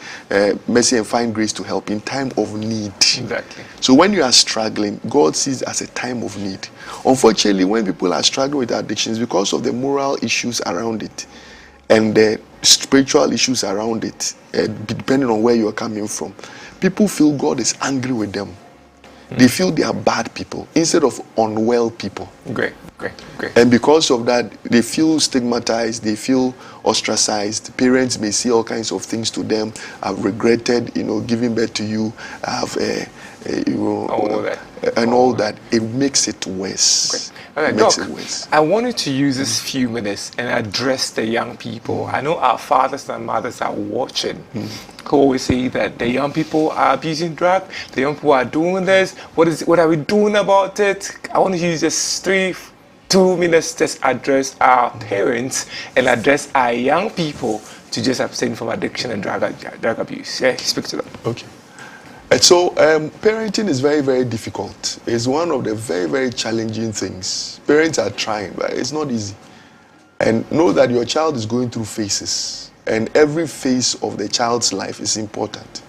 mercy and find grace to help in time of need. Exactly. So when you are struggling, God sees it as a time of need. Unfortunately, when people are struggling with addictions because of the moral issues around it and the spiritual issues around it, depending on where you are coming from, people feel God is angry with them. They feel they are bad people instead of unwell people. Great. And because of that, they feel stigmatized, they feel ostracized. Parents may see all kinds of things to them. I've regretted, giving birth to you. I've, all that. It makes it worse. Okay, Doc, I wanted to use this few minutes and address the young people. I know our fathers and mothers are watching. Who always say that the young people are abusing drugs, the young people are doing this. What are we doing about it? I want to use just 2 minutes to just address our parents and address our young people to just abstain from addiction and drug abuse. Yeah, speak to them. Okay. And so parenting is very, very difficult. It's one of the very, very challenging things. Parents are trying, but it's not easy. And know that your child is going through phases. And every phase of the child's life is important.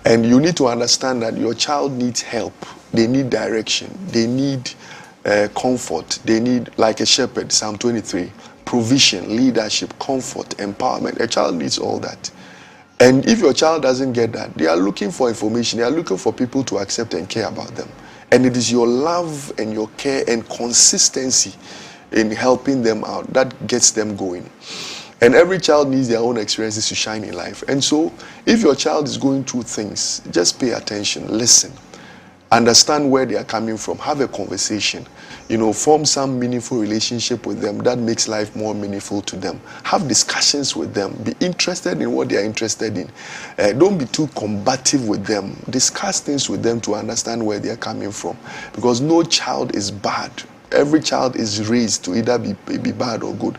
And you need to understand that your child needs help. They need direction. They need comfort. They need, like a shepherd, Psalm 23, provision, leadership, comfort, empowerment. A child needs all that. And if your child doesn't get that, they are looking for information. They are looking for people to accept and care about them. And it is your love and your care and consistency in helping them out that gets them going. And every child needs their own experiences to shine in life. And so, if your child is going through things, just pay attention, listen, understand where they are coming from, have a conversation, form some meaningful relationship with them that makes life more meaningful to them. Have discussions with them. Be interested in what they are interested in. Don't be too combative with them. Discuss things with them to understand where they are coming from. Because no child is bad. Every child is raised to either be bad or good.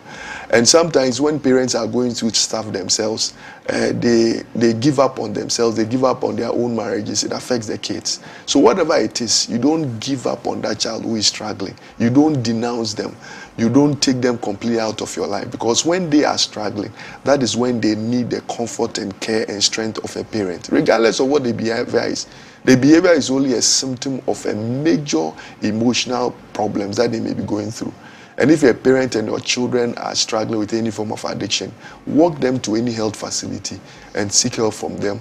And sometimes when parents are going through stuff themselves, they give up on themselves, they give up on their own marriages, it affects their kids. So whatever it is, you don't give up on that child who is struggling. You don't denounce them. You don't take them completely out of your life, because when they are struggling, that is when they need the comfort and care and strength of a parent, regardless of what the behavior is. The behavior is only a symptom of a major emotional problems that they may be going through. And if a parent and your children are struggling with any form of addiction, walk them to any health facility and seek help from them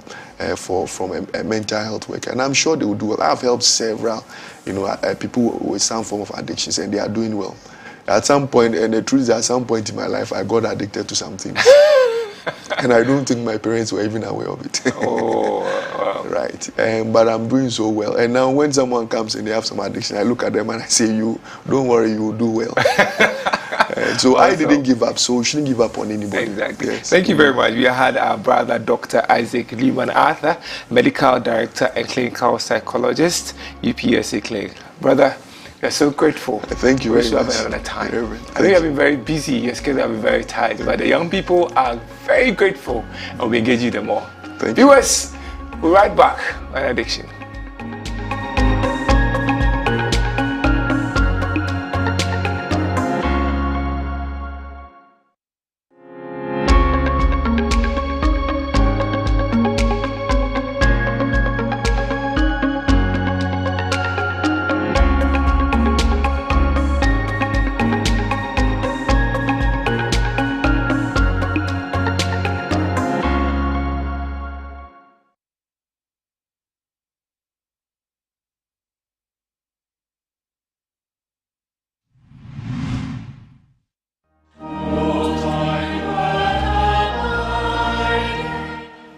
from a mental health worker. And I'm sure they will do well. I've helped several people with some form of addictions, and they are doing well. At some point, and the truth is, at some point in my life, I got addicted to something. And I don't think my parents were even aware of it. Oh, wow. Right. But I'm doing so well. And now when someone comes and they have some addiction, I look at them and I say, don't worry, you will do well. So I didn't give up, so we shouldn't give up on anybody. Exactly. Yes. Thank you very much. We had our brother, Dr. Isaac Liman-Arthur, Medical Director and Clinical Psychologist, UPSA Clinic. Brother, we are so grateful. Thank you very much. Another time. I know you have been very busy, your schedule have been very tight, but the young people are very grateful, and we engage you them more. Thank you. Viewers, we'll be right back on addiction.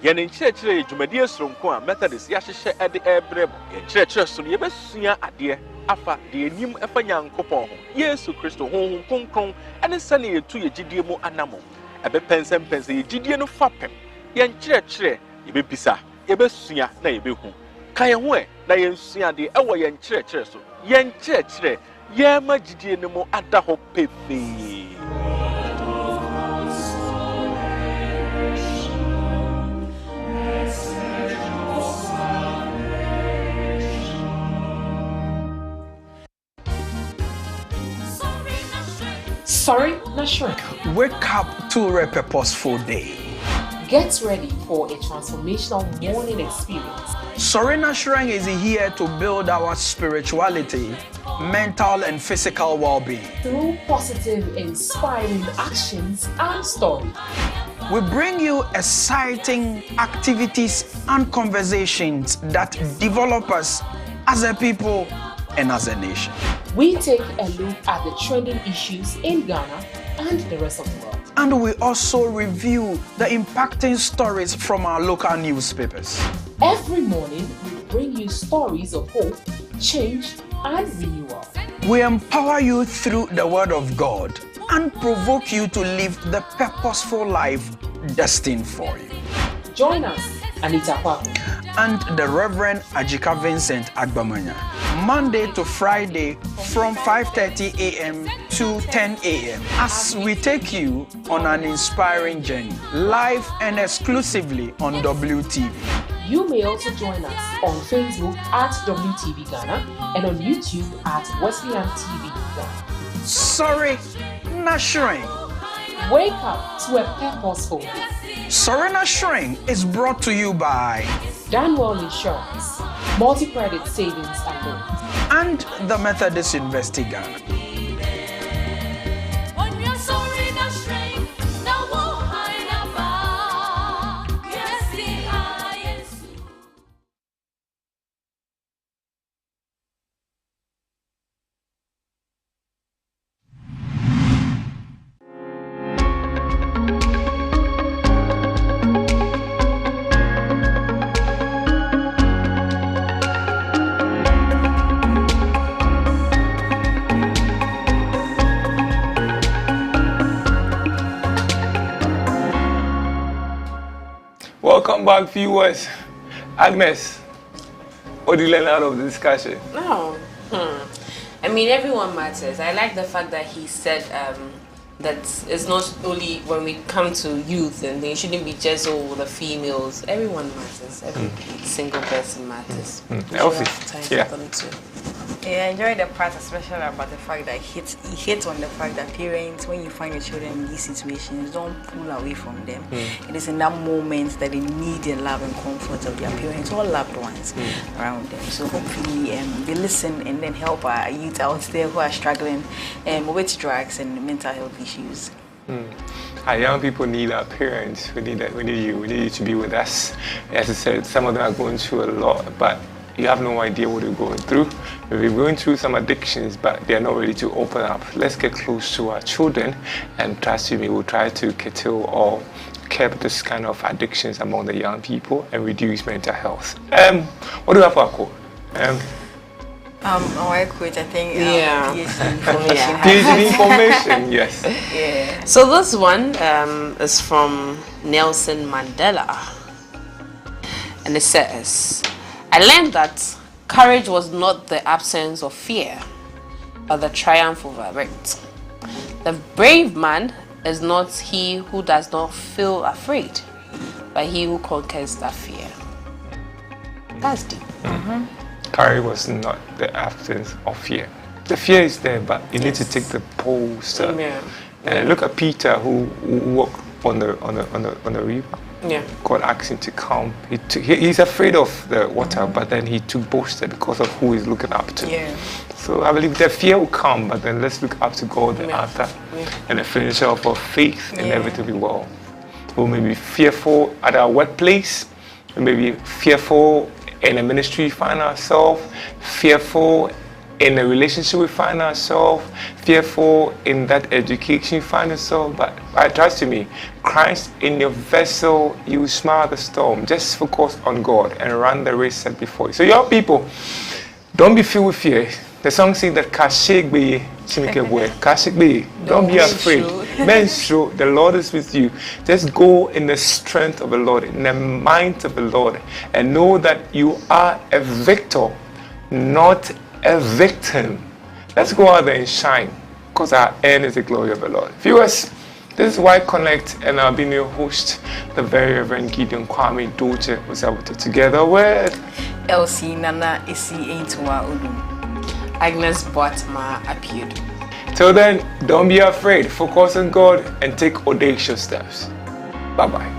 Yan in church, Jumedia Sronqua, Methodist, Yasha at the air breb, in church, so you best see a dear, afa, the new Efanyang Copon, yes, to Christo home, Kong, and a sunny to your Gidiamo anamo. A be pence and pence, a Gidiano fapem. Yan church, you be pisa, you best see a neighbor who. Kayawe, Nayan see a the hour yan church, so yan church, Yama Gidiano at the hope pepe. Sorry, not shrink. Wake up to a purposeful day. Get ready for a transformational morning experience. Sorry, Shrine is here to build our spirituality, mental and physical well-being. Through positive, inspiring actions and stories. We bring you exciting activities and conversations that develop us as a people and as a nation. We take a look at the trending issues in Ghana and the rest of the world. And we also review the impacting stories from our local newspapers. Every morning, we bring you stories of hope, change, and renewal. We empower you through the Word of God and provoke you to live the purposeful life destined for you. Join us, Anita Kwaku and the Reverend Ajika Vincent Agbamanya, Monday to Friday from 5:30 a.m. to 10 a.m. as we take you on an inspiring journey, live and exclusively on WTV. You may also join us on Facebook at WTV Ghana and on YouTube at Wesleyan TV Ghana. Sorry, not shrine. Wake up to a purposeful day. Sorry, Shrine is brought to you by Danwell Insurance, Multi-Credit Savings and Loans, and the Methodist University Ghana. Welcome back, viewers. Agnes, what did you learn out of the discussion? No. I mean, everyone matters. I like the fact that he said that it's not only when we come to youth and they shouldn't be just the females. Everyone matters. Every single person matters. Yeah, I enjoyed the part, especially about the fact that he hit on the fact that parents, when you find your children in these situations, don't pull away from them. It is in that moment that they need the love and comfort of their parents or loved ones around them. So hopefully they listen and then help our youth out there who are struggling with drugs and mental health issues. Our young people need our parents. We need you. We need you to be with us. As I said, some of them are going through a lot, but you have no idea what they're going through. We're going through some addictions, but they're not ready to open up. Let's get close to our children, and trust me, we'll try to curtail or curb this kind of addictions among the young people and reduce mental health. What do you have for a quote? Our quote, I think. PhD information, yes. Yeah. So this one is from Nelson Mandela, and it says, "I learned that courage was not the absence of fear, but the triumph over it. The brave man is not he who does not feel afraid, but he who conquers that fear." That's deep. Courage was not the absence of fear. The fear is there, but you need to take the bold step. And look at Peter, who walked on the river. God asked him to come. He's afraid of the water, but then he took bold step because of who he's looking up to. So I believe the fear will come, but then let's look up to God, the author and the finisher of our faith, and everything will be well. We may be fearful at our workplace. We may be fearful in a ministry we find ourselves, fearful in a relationship we find ourselves, fearful in that education you find yourself, but trust me, Christ in your vessel, you smile the storm. Just focus on God and run the race set before you. So young people, don't be filled with fear. The song says that don't be afraid. The Lord is with you. Just go in the strength of the Lord, in the might of the Lord, and know that you are a victor, not a victim. Let's go out there and shine, because our end is the glory of the Lord. Viewers, this is YConnect, and I'll be your host, the very Reverend Gideon Kwame Doche, was able to together with LC Nana Isi Aintua Udum, Agnes Boatma Appeared. Till then, don't be afraid. Focus on God and take audacious steps. Bye-bye.